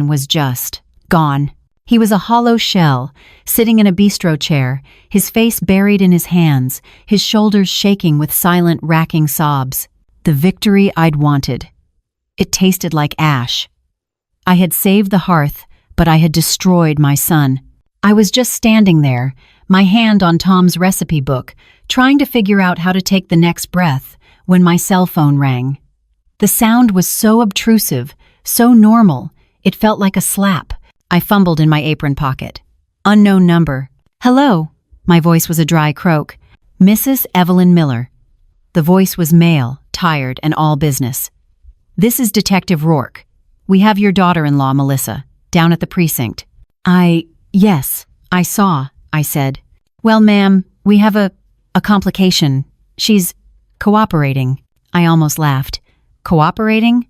was just gone. He was a hollow shell, sitting in a bistro chair, his face buried in his hands, his shoulders shaking with silent, racking sobs. The victory I'd wanted. It tasted like ash. I had saved the hearth, but I had destroyed my son. I was just standing there, my hand on Tom's recipe book, trying to figure out how to take the next breath, when my cell phone rang. The sound was so obtrusive, so normal, it felt like a slap. I fumbled in my apron pocket. Unknown number. Hello. My voice was a dry croak. Mrs. Evelyn Miller. The voice was male, tired, and all business. This is Detective Rourke. We have your daughter-in-law, Melissa, down at the precinct. Yes, I saw, I said. Well, ma'am, we have a complication. She's cooperating. I almost laughed. Cooperating?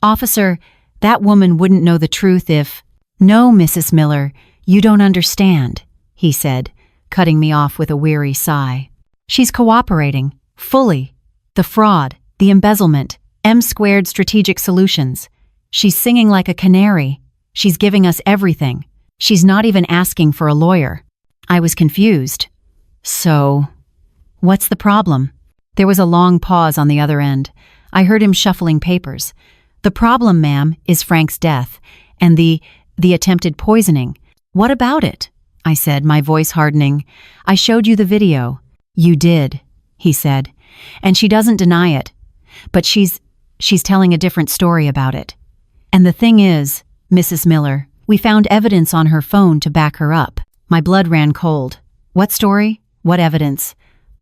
Officer, that woman wouldn't know the truth if— No, Mrs. Miller, you don't understand, he said, cutting me off with a weary sigh. She's cooperating, fully. The fraud, the embezzlement, M-squared strategic solutions. She's singing like a canary. She's giving us everything. She's not even asking for a lawyer. I was confused. So, what's the problem? There was a long pause on the other end. I heard him shuffling papers. The problem, ma'am, is Frank's death, and the attempted poisoning. What about it? I said, my voice hardening. I showed you the video. You did, he said. And she doesn't deny it. But she's telling a different story about it. And the thing is, Mrs. Miller, we found evidence on her phone to back her up. My blood ran cold. What story? What evidence?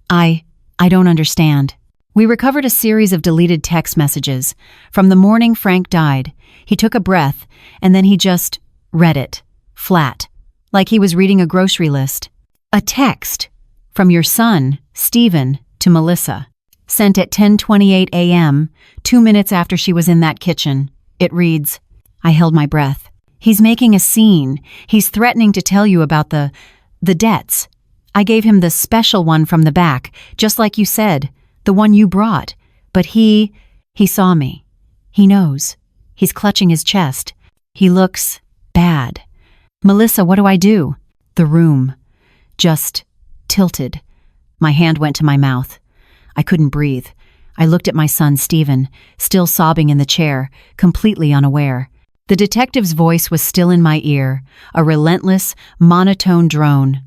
I don't understand. We recovered a series of deleted text messages. From the morning Frank died, he took a breath, and then he just read it. Flat. Like he was reading a grocery list. A text. From your son, Stephen, to Melissa. Sent at 10:28 a.m., 2 minutes after she was in that kitchen. It reads, I held my breath. He's making a scene. He's threatening to tell you about the debts. I gave him the special one from the back, just like you said, the one you brought. But he saw me. He knows. He's clutching his chest. He looks bad. Melissa, what do I do? The room just tilted. My hand went to my mouth. I couldn't breathe. I looked at my son, Stephen, still sobbing in the chair, completely unaware. The detective's voice was still in my ear, a relentless, monotone drone.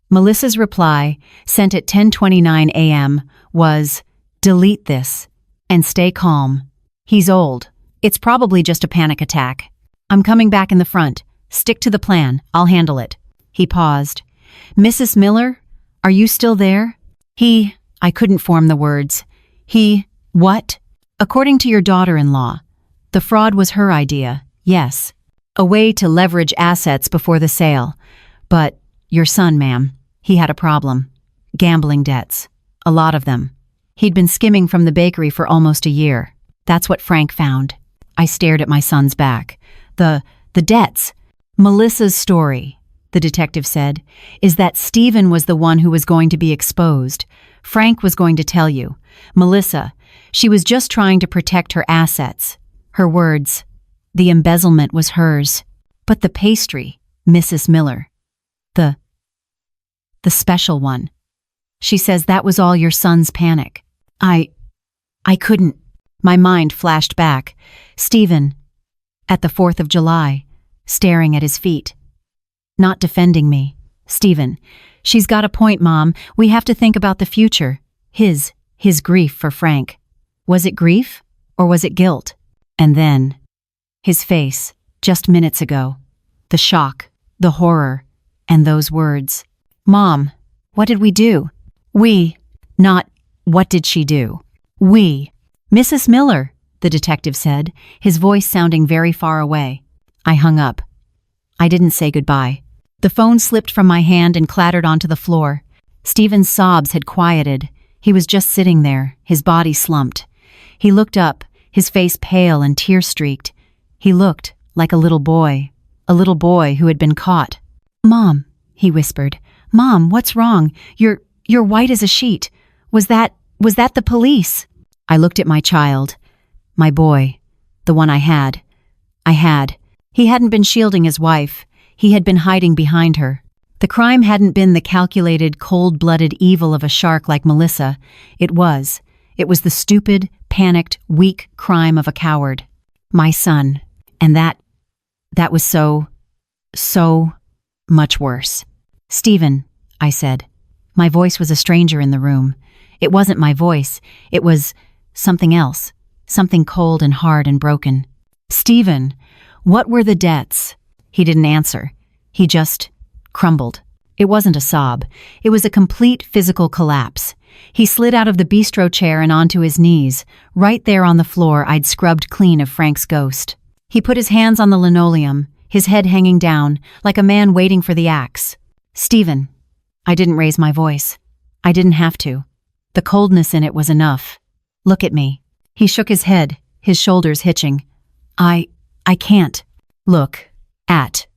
Melissa's reply, sent at 10:29 a.m., was, delete this, and stay calm. He's old. It's probably just a panic attack. I'm coming back in the front. Stick to the plan. I'll handle it. He paused. Mrs. Miller, are you still there? I couldn't form the words. What? According to your daughter-in-law, the fraud was her idea, yes. A way to leverage assets before the sale. But your son, ma'am, he had a problem. Gambling debts. A lot of them. He'd been skimming from the bakery for almost a year. That's what Frank found. I stared at my son's back. The debts. Melissa's story, the detective said, is that Stephen was the one who was going to be exposed. Frank was going to tell you. Melissa, she was just trying to protect her assets. Her words. The embezzlement was hers. But the pastry, Mrs. Miller. The special one. She says that was all your son's panic. I couldn't. My mind flashed back. Stephen, at the 4th of July, staring at his feet. Not defending me. Stephen, she's got a point, Mom. We have to think about the future. His grief for Frank. Was it grief or was it guilt? And then, his face, just minutes ago. The shock, the horror, and those words. Mom, what did we do? We, not what did she do? We. Mrs. Miller, the detective said, his voice sounding very far away. I hung up. I didn't say goodbye. The phone slipped from my hand and clattered onto the floor. Stephen's sobs had quieted. He was just sitting there, his body slumped. He looked up, his face pale and tear-streaked. He looked like a little boy who had been caught. Mom, he whispered. Mom, what's wrong? You're You're white as a sheet. Was that the police?" I looked at my child, my boy, the one I had. He hadn't been shielding his wife. He had been hiding behind her. The crime hadn't been the calculated, cold-blooded evil of a shark like Melissa. It was the stupid, panicked, weak crime of a coward. My son. And that was so much worse. "Stephen," I said. My voice was a stranger in the room. It wasn't my voice. It was something else. Something cold and hard and broken. "Stephen, what were the debts?" He didn't answer. He just crumbled. It wasn't a sob. It was a complete physical collapse. He slid out of the bistro chair and onto his knees. Right there on the floor, I'd scrubbed clean of Frank's ghost. He put his hands on the linoleum, his head hanging down, like a man waiting for the axe. "Stephen." I didn't raise my voice. I didn't have to. The coldness in it was enough. "Look at me." He shook his head, his shoulders hitching. I can't." "Look at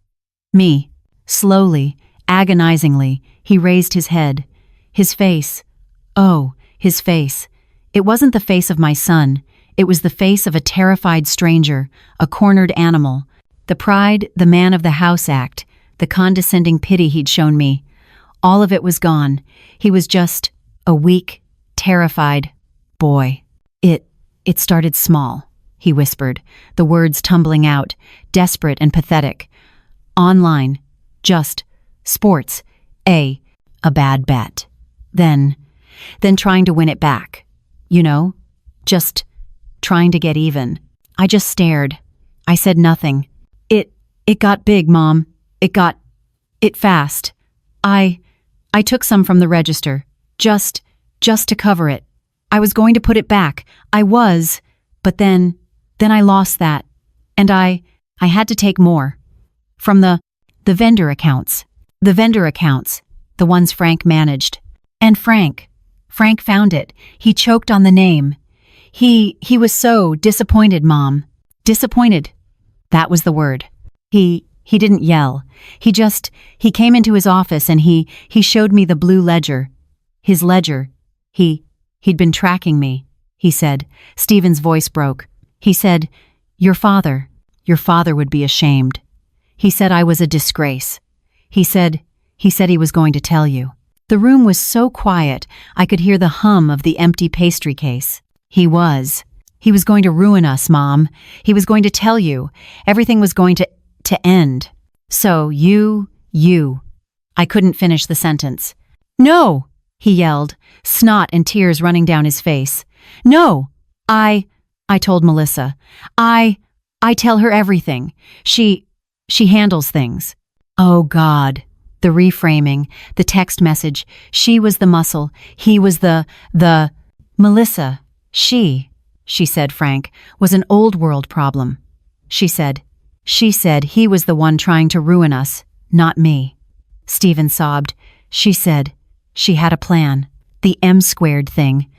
me." Slowly, agonizingly, he raised his head. His face. Oh, his face. It wasn't the face of my son. It was the face of a terrified stranger, a cornered animal. The pride, the man of the house act, the condescending pity he'd shown me. All of it was gone. He was just a weak, terrified boy. It started small, he whispered, the words tumbling out, desperate and pathetic. "Online. Just sports. A bad bet. Then trying to win it back. You know? Just trying to get even." I just stared. I said nothing. It got big, Mom. It fast. I took some from the register. Just to cover it. I was going to put it back. But then I lost that. And I had to take more. From the vendor accounts. The vendor accounts. The ones Frank managed. And Frank found it. He choked on the name. He was so disappointed, Mom. Disappointed. That was the word. He didn't yell. He came into his office and he showed me the blue ledger. His ledger. He'd been tracking me, he said. Stephen's voice broke. He said, your father would be ashamed. He said I was a disgrace. He said he was going to tell you. The room was so quiet, I could hear the hum of the empty pastry case. He was going to ruin us, Mom. He was going to tell you. Everything was going to end. So you. I couldn't finish the sentence. "No!" he yelled, snot and tears running down his face. "No! I told Melissa. I tell her everything. She handles things." Oh God. The reframing, the text message. She was the muscle. He was the Melissa. She said Frank, was an old world problem. She said he was the one trying to ruin us, not me. Stephen sobbed. She said she had a plan. The M-squared thing.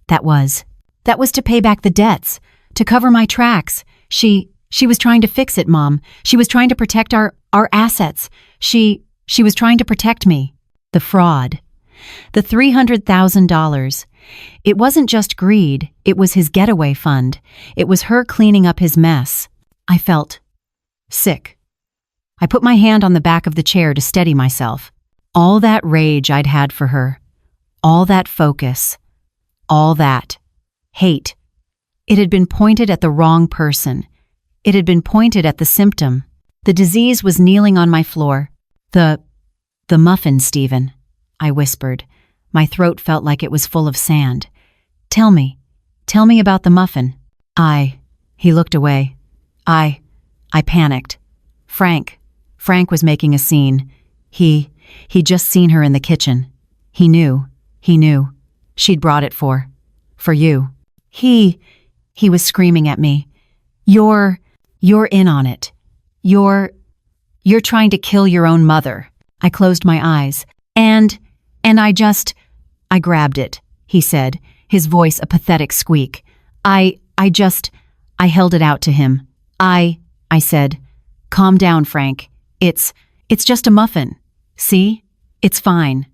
That was to pay back the debts, to cover my tracks. She was trying to fix it, Mom. She was trying to protect our assets. She was trying to protect me. The fraud. The $300,000. It wasn't just greed, it was his getaway fund. It was her cleaning up his mess. I felt sick. I put my hand on the back of the chair to steady myself. All that rage I'd had for her. All that focus. All that hate. It had been pointed at the wrong person. It had been pointed at the symptom. The disease was kneeling on my floor. The muffin, Stephen, I whispered. My throat felt like it was full of sand. Tell me about the muffin. He looked away. I panicked. Frank was making a scene. He'd just seen her in the kitchen. He knew. She'd brought it for you. He was screaming at me. You're in on it. You're trying to kill your own mother. I closed my eyes. And I grabbed it, he said, his voice a pathetic squeak. I held it out to him. I said, calm down, Frank. It's just a muffin. See? It's fine.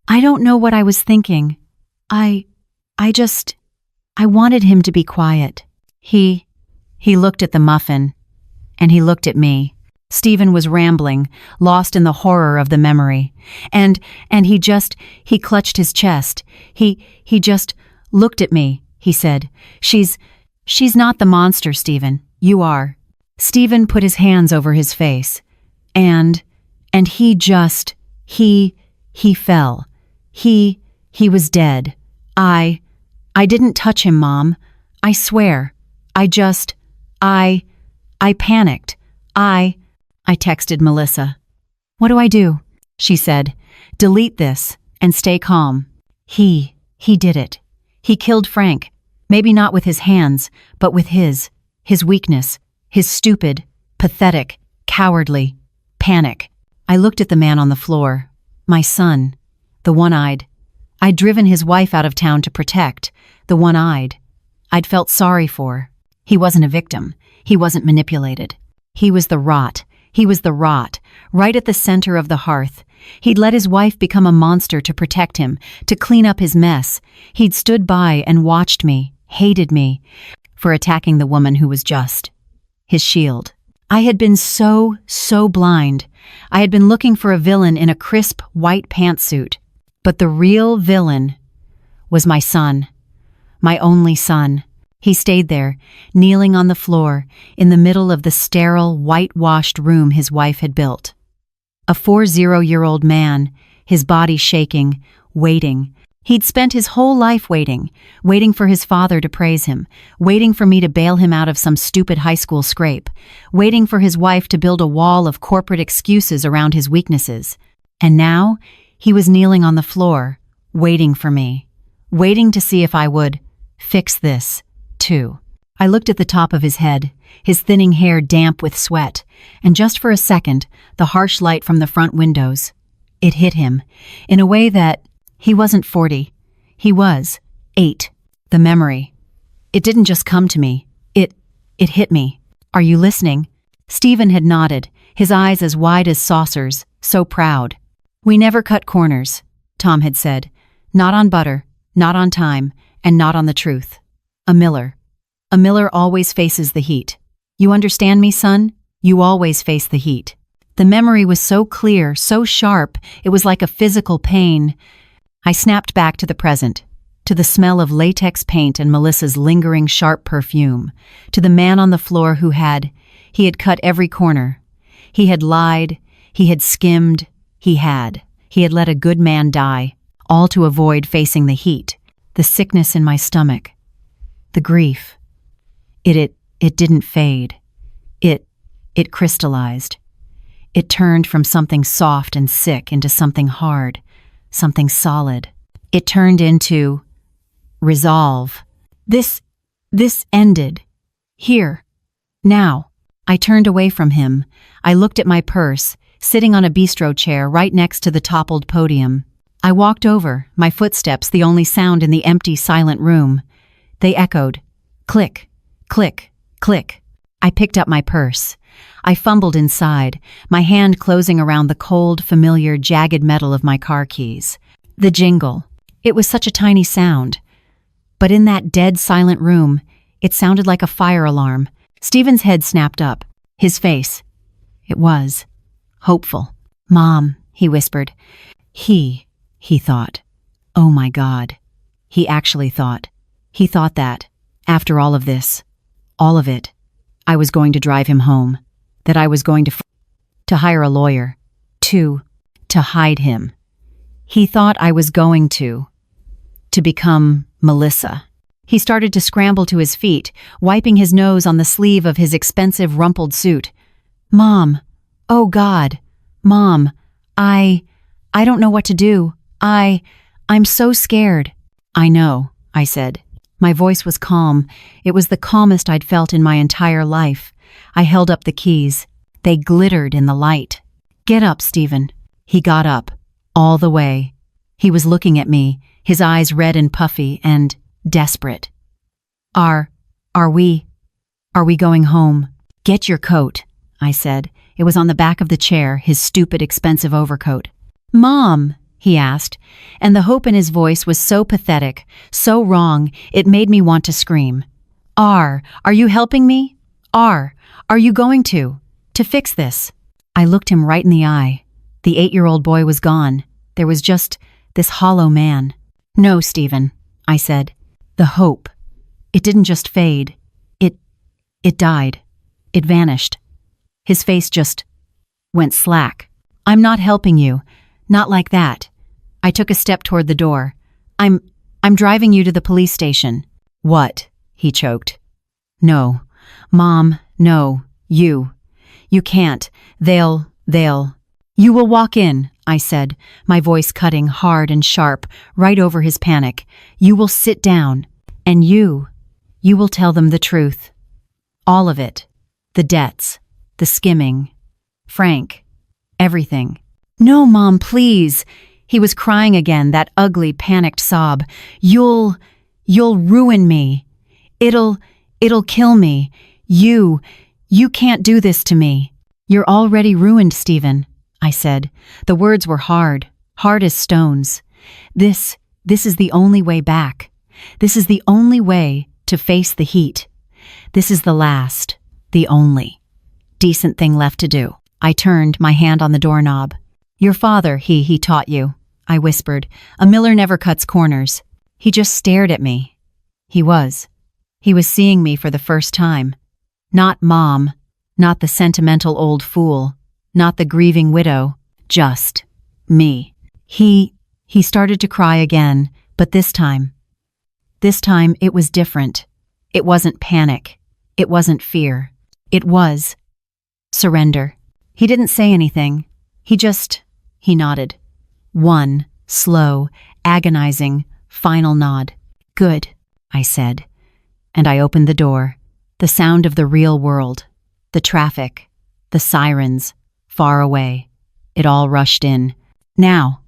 I don't know what I was thinking. I wanted him to be quiet. He looked at the muffin, and he looked at me. Stephen was rambling, lost in the horror of the memory. And he clutched his chest. He just looked at me, he said. She's not the monster, Stephen. You are. Stephen put his hands over his face. And he fell. He was dead. I didn't touch him, Mom. I swear. I panicked. I texted Melissa. What do I do? She said. Delete this and stay calm. He did it. He killed Frank. Maybe not with his hands, but with his weakness, his stupid, pathetic, cowardly panic. I looked at the man on the floor. My son. The one-eyed. I'd driven his wife out of town to protect. The one-eyed. I'd felt sorry for. He wasn't a victim. He wasn't manipulated. He was the rot. He was the rot, right at the center of the hearth. He'd let his wife become a monster to protect him, to clean up his mess. He'd stood by and watched me, hated me, for attacking the woman who was just. His shield. I had been so blind. I had been looking for a villain in a crisp white pantsuit. But the real villain was my son. My only son. He stayed there, kneeling on the floor, in the middle of the sterile, whitewashed room his wife had built. A 40-year-old man, his body shaking, waiting. He'd spent his whole life waiting for his father to praise him, waiting for me to bail him out of some stupid high school scrape, waiting for his wife to build a wall of corporate excuses around his weaknesses. And now, he was kneeling on the floor, waiting for me, waiting to see if I would fix this, too. I looked at the top of his head, his thinning hair damp with sweat, and just for a second, the harsh light from the front windows. It hit him, in a way that he wasn't 40. He was 8. The memory. It didn't just come to me. It hit me. Are you listening? Stephen had nodded, his eyes as wide as saucers, so proud. We never cut corners, Tom had said. Not on butter, not on time, and not on the truth. A Miller always faces the heat. You understand me, son? You always face the heat. The memory was so clear, so sharp, it was like a physical pain. I snapped back to the present, to the smell of latex paint and Melissa's lingering sharp perfume, to the man on the floor who had cut every corner. He had lied, he had skimmed, he had let a good man die, all to avoid facing the heat, the sickness in my stomach, the grief. It didn't fade. It crystallized. It turned from something soft and sick into something hard, something solid. It turned into resolve. This ended. Here. Now. I turned away from him. I looked at my purse, sitting on a bistro chair right next to the toppled podium. I walked over, my footsteps the only sound in the empty, silent room. They echoed. Click, click, click. I picked up my purse. I fumbled inside, my hand closing around the cold, familiar, jagged metal of my car keys. The jingle. It was such a tiny sound. But in that dead, silent room, it sounded like a fire alarm. Stephen's head snapped up. His face. It was hopeful. Mom, he whispered. He thought. Oh my God. He actually thought. He thought that, after all of this, all of it, I was going to drive him home. That I was going to hire a lawyer. To hide him. He thought I was going to become Melissa. He started to scramble to his feet, wiping his nose on the sleeve of his expensive rumpled suit. Mom. Oh God. Mom. I don't know what to do. I'm so scared. I know, I said. My voice was calm. It was the calmest I'd felt in my entire life. I held up the keys. They glittered in the light. Get up, Stephen. He got up. All the way. He was looking at me, his eyes red and puffy and desperate. Are we going home? Get your coat, I said. It was on the back of the chair, his stupid, expensive overcoat. Mom, he asked, and the hope in his voice was so pathetic, so wrong, it made me want to scream. Are you helping me? Are you going to fix this? I looked him right in the eye. The 8-year-old boy was gone. There was just this hollow man. No, Stephen, I said. The hope. It didn't just fade. It died. It vanished. His face just went slack. I'm not helping you. Not like that. I took a step toward the door. I'm driving you to the police station. What? He choked. No. Mom, no. You can't. They'll. You will walk in, I said, my voice cutting hard and sharp, right over his panic. You will sit down, and you will tell them the truth. All of it. The debts, the skimming, Frank, everything. No, Mom, please. He was crying again, that ugly, panicked sob. You'll ruin me. It'll kill me. You can't do this to me. You're already ruined, Stephen, I said. The words were hard as stones. This is the only way back. This is the only way to face the heat. This is the last, the only decent thing left to do. I turned, my hand on the doorknob. Your father, he taught you, I whispered. A miller never cuts corners. He just stared at me. He was seeing me for the first time. Not Mom, not the sentimental old fool, not the grieving widow, just me. He started to cry again, but this time it was different. It wasn't panic. It wasn't fear. It was surrender. He didn't say anything. He nodded. One slow, agonizing, final nod. Good, I said. And I opened the door. The sound of the real world. The traffic. The sirens. Far away. It all rushed in. Now,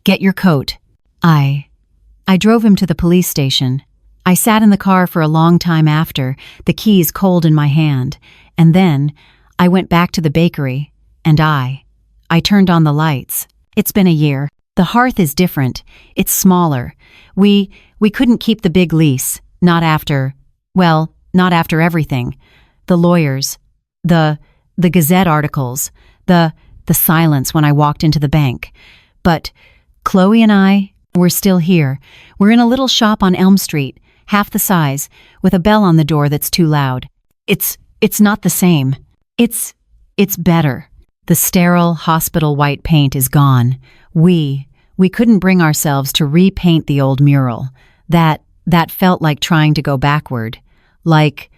get your coat. I drove him to the police station. I sat in the car for a long time after, the keys cold in my hand, and then I went back to the bakery, and I turned on the lights. It's been a year. The hearth is different. It's smaller. We couldn't keep the big lease, not after everything. The lawyers, the Gazette articles, the silence when I walked into the bank. But Chloe and I, we're still here. We're in a little shop on Elm Street, half the size, with a bell on the door that's too loud. It's not the same. It's better. The sterile hospital white paint is gone. We couldn't bring ourselves to repaint the old mural. That felt like trying to go backward. Like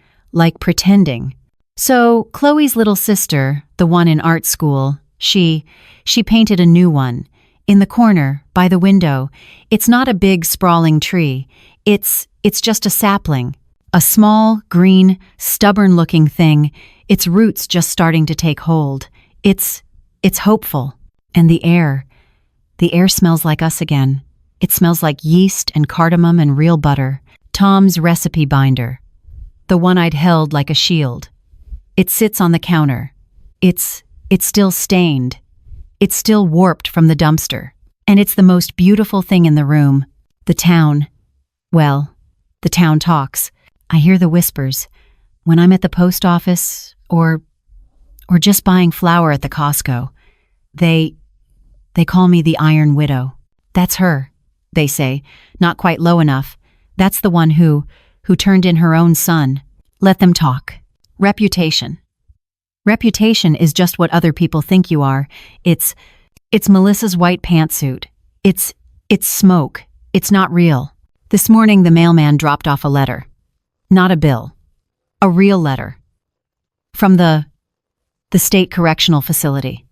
pretending. So Chloe's little sister, the one in art school, she painted a new one. In the corner, by the window. It's not a big, sprawling tree. It's just a sapling. A small, green, stubborn-looking thing, its roots just starting to take hold. It's hopeful. And the air smells like us again. It smells like yeast and cardamom and real butter. Tom's recipe binder. The one I'd held like a shield. It sits on the counter. It's still stained. It's still warped from the dumpster. And it's the most beautiful thing in the room. The town. Well, the town talks. I hear the whispers. When I'm at the post office or just buying flour at the Costco, they call me the Iron Widow. That's her, they say, not quite low enough. That's the one who turned in her own son. Let them talk. Reputation. Reputation is just what other people think you are. It's Melissa's white pantsuit. It's smoke. It's not real. This morning the mailman dropped off a letter. Not a bill. A real letter. From the state correctional facility.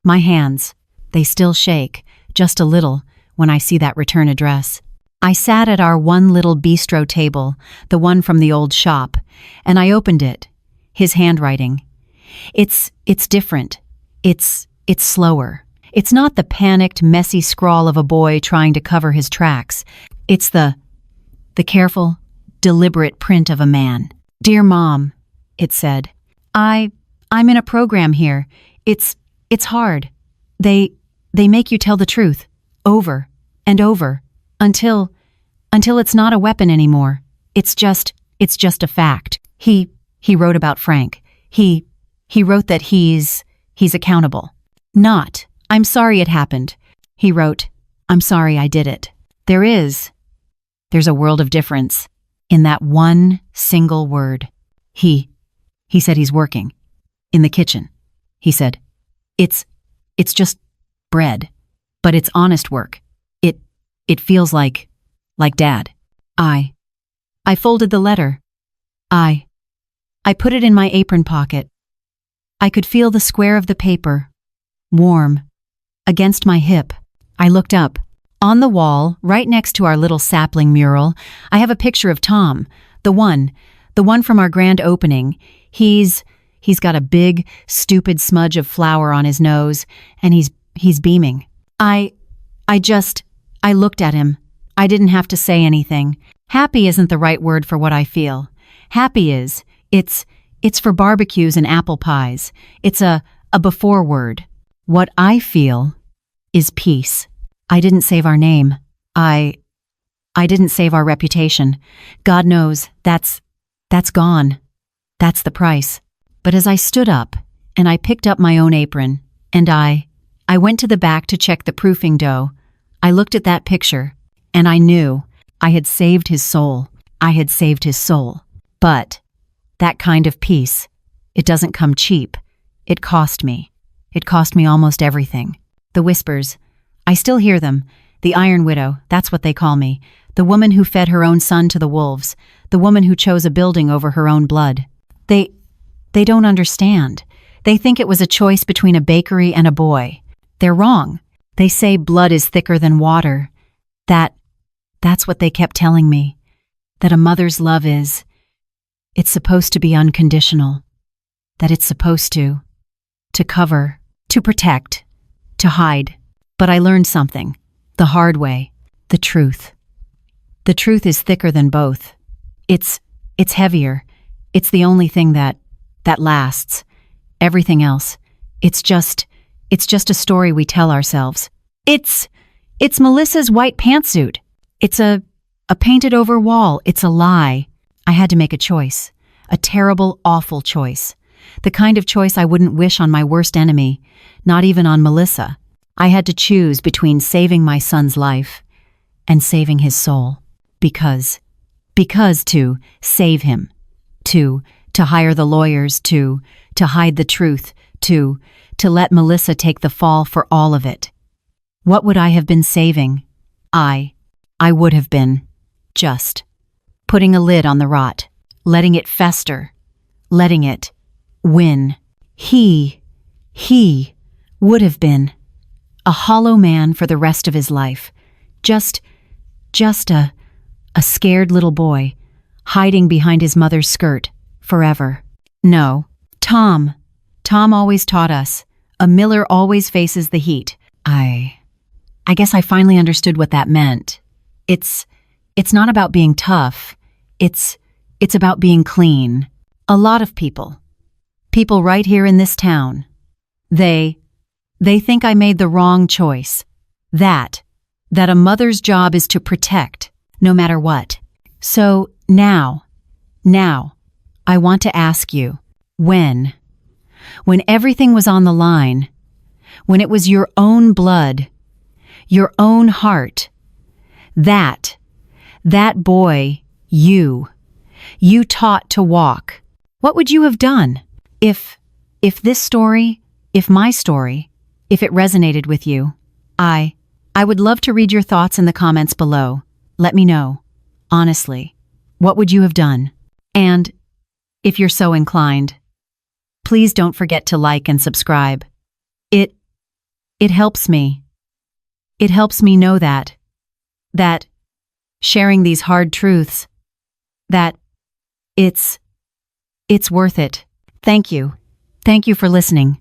My hands, they still shake, just a little, when I see that return address. I sat at our one little bistro table, the one from the old shop, and I opened it. His handwriting. It's different. It's slower. It's not the panicked, messy scrawl of a boy trying to cover his tracks. It's the careful, deliberate print of a man. Dear Mom, it said. I'm in a program here. It's hard. They make you tell the truth. over and over, until it's not a weapon anymore. It's just a fact. He wrote about Frank. He wrote that he's accountable. Not, I'm sorry it happened. He wrote, I'm sorry I did it. There's a world of difference in that one single word. He said he's working in the kitchen. He said, it's just bread, but it's honest work. It feels like Dad. I folded the letter. I put it in my apron pocket. I could feel the square of the paper, warm, against my hip. I looked up. On the wall, right next to our little sapling mural, I have a picture of Tom, the one from our grand opening. He's got a big, stupid smudge of flour on his nose, and he's beaming. I looked at him. I didn't have to say anything. Happy isn't the right word for what I feel. Happy it's for barbecues and apple pies. It's a before word. What I feel is peace. I didn't save our name. I didn't save our reputation. God knows, that's gone. That's the price. But as I stood up, and I picked up my own apron, and I went to the back to check the proofing dough, I looked at that picture, and I knew I had saved his soul. I had saved his soul. But that kind of peace, it doesn't come cheap. It cost me. It cost me almost everything. The whispers, I still hear them. The Iron Widow, that's what they call me. The woman who fed her own son to the wolves. The woman who chose a building over her own blood. They don't understand. They think it was a choice between a bakery and a boy. They're wrong. They say blood is thicker than water. That's what they kept telling me. That a mother's love it's supposed to be unconditional. That it's supposed to cover, to protect, to hide. But I learned something, the hard way, the truth. The truth is thicker than both. It's heavier. It's the only thing that lasts. Everything else, it's just a story we tell ourselves. It's Melissa's white pantsuit. It's a painted over wall. It's a lie. I had to make a choice. A terrible, awful choice. The kind of choice I wouldn't wish on my worst enemy, not even on Melissa. I had to choose between saving my son's life and saving his soul. Because to save him, to hire the lawyers, to hide the truth, to let Melissa take the fall for all of it. What would I have been saving? I would have been just putting a lid on the rot, letting it fester, letting it win. He would have been a hollow man for the rest of his life. Just a scared little boy hiding behind his mother's skirt forever. No, Tom always taught us, a miller always faces the heat. I guess I finally understood what that meant. It's not about being tough. It's about being clean. A lot of people right here in this town, they think I made the wrong choice. That a mother's job is to protect, no matter what. So now, I want to ask you, when everything was on the line, when it was your own blood, your own heart, that boy, you taught to walk, what would you have done? If this story, if my story, if it resonated with you, I would love to read your thoughts in the comments below. Let me know. Honestly, what would you have done? And if you're so inclined, please don't forget to like and subscribe. It helps me. It helps me know that sharing these hard truths, that it's worth it. Thank you. Thank you for listening.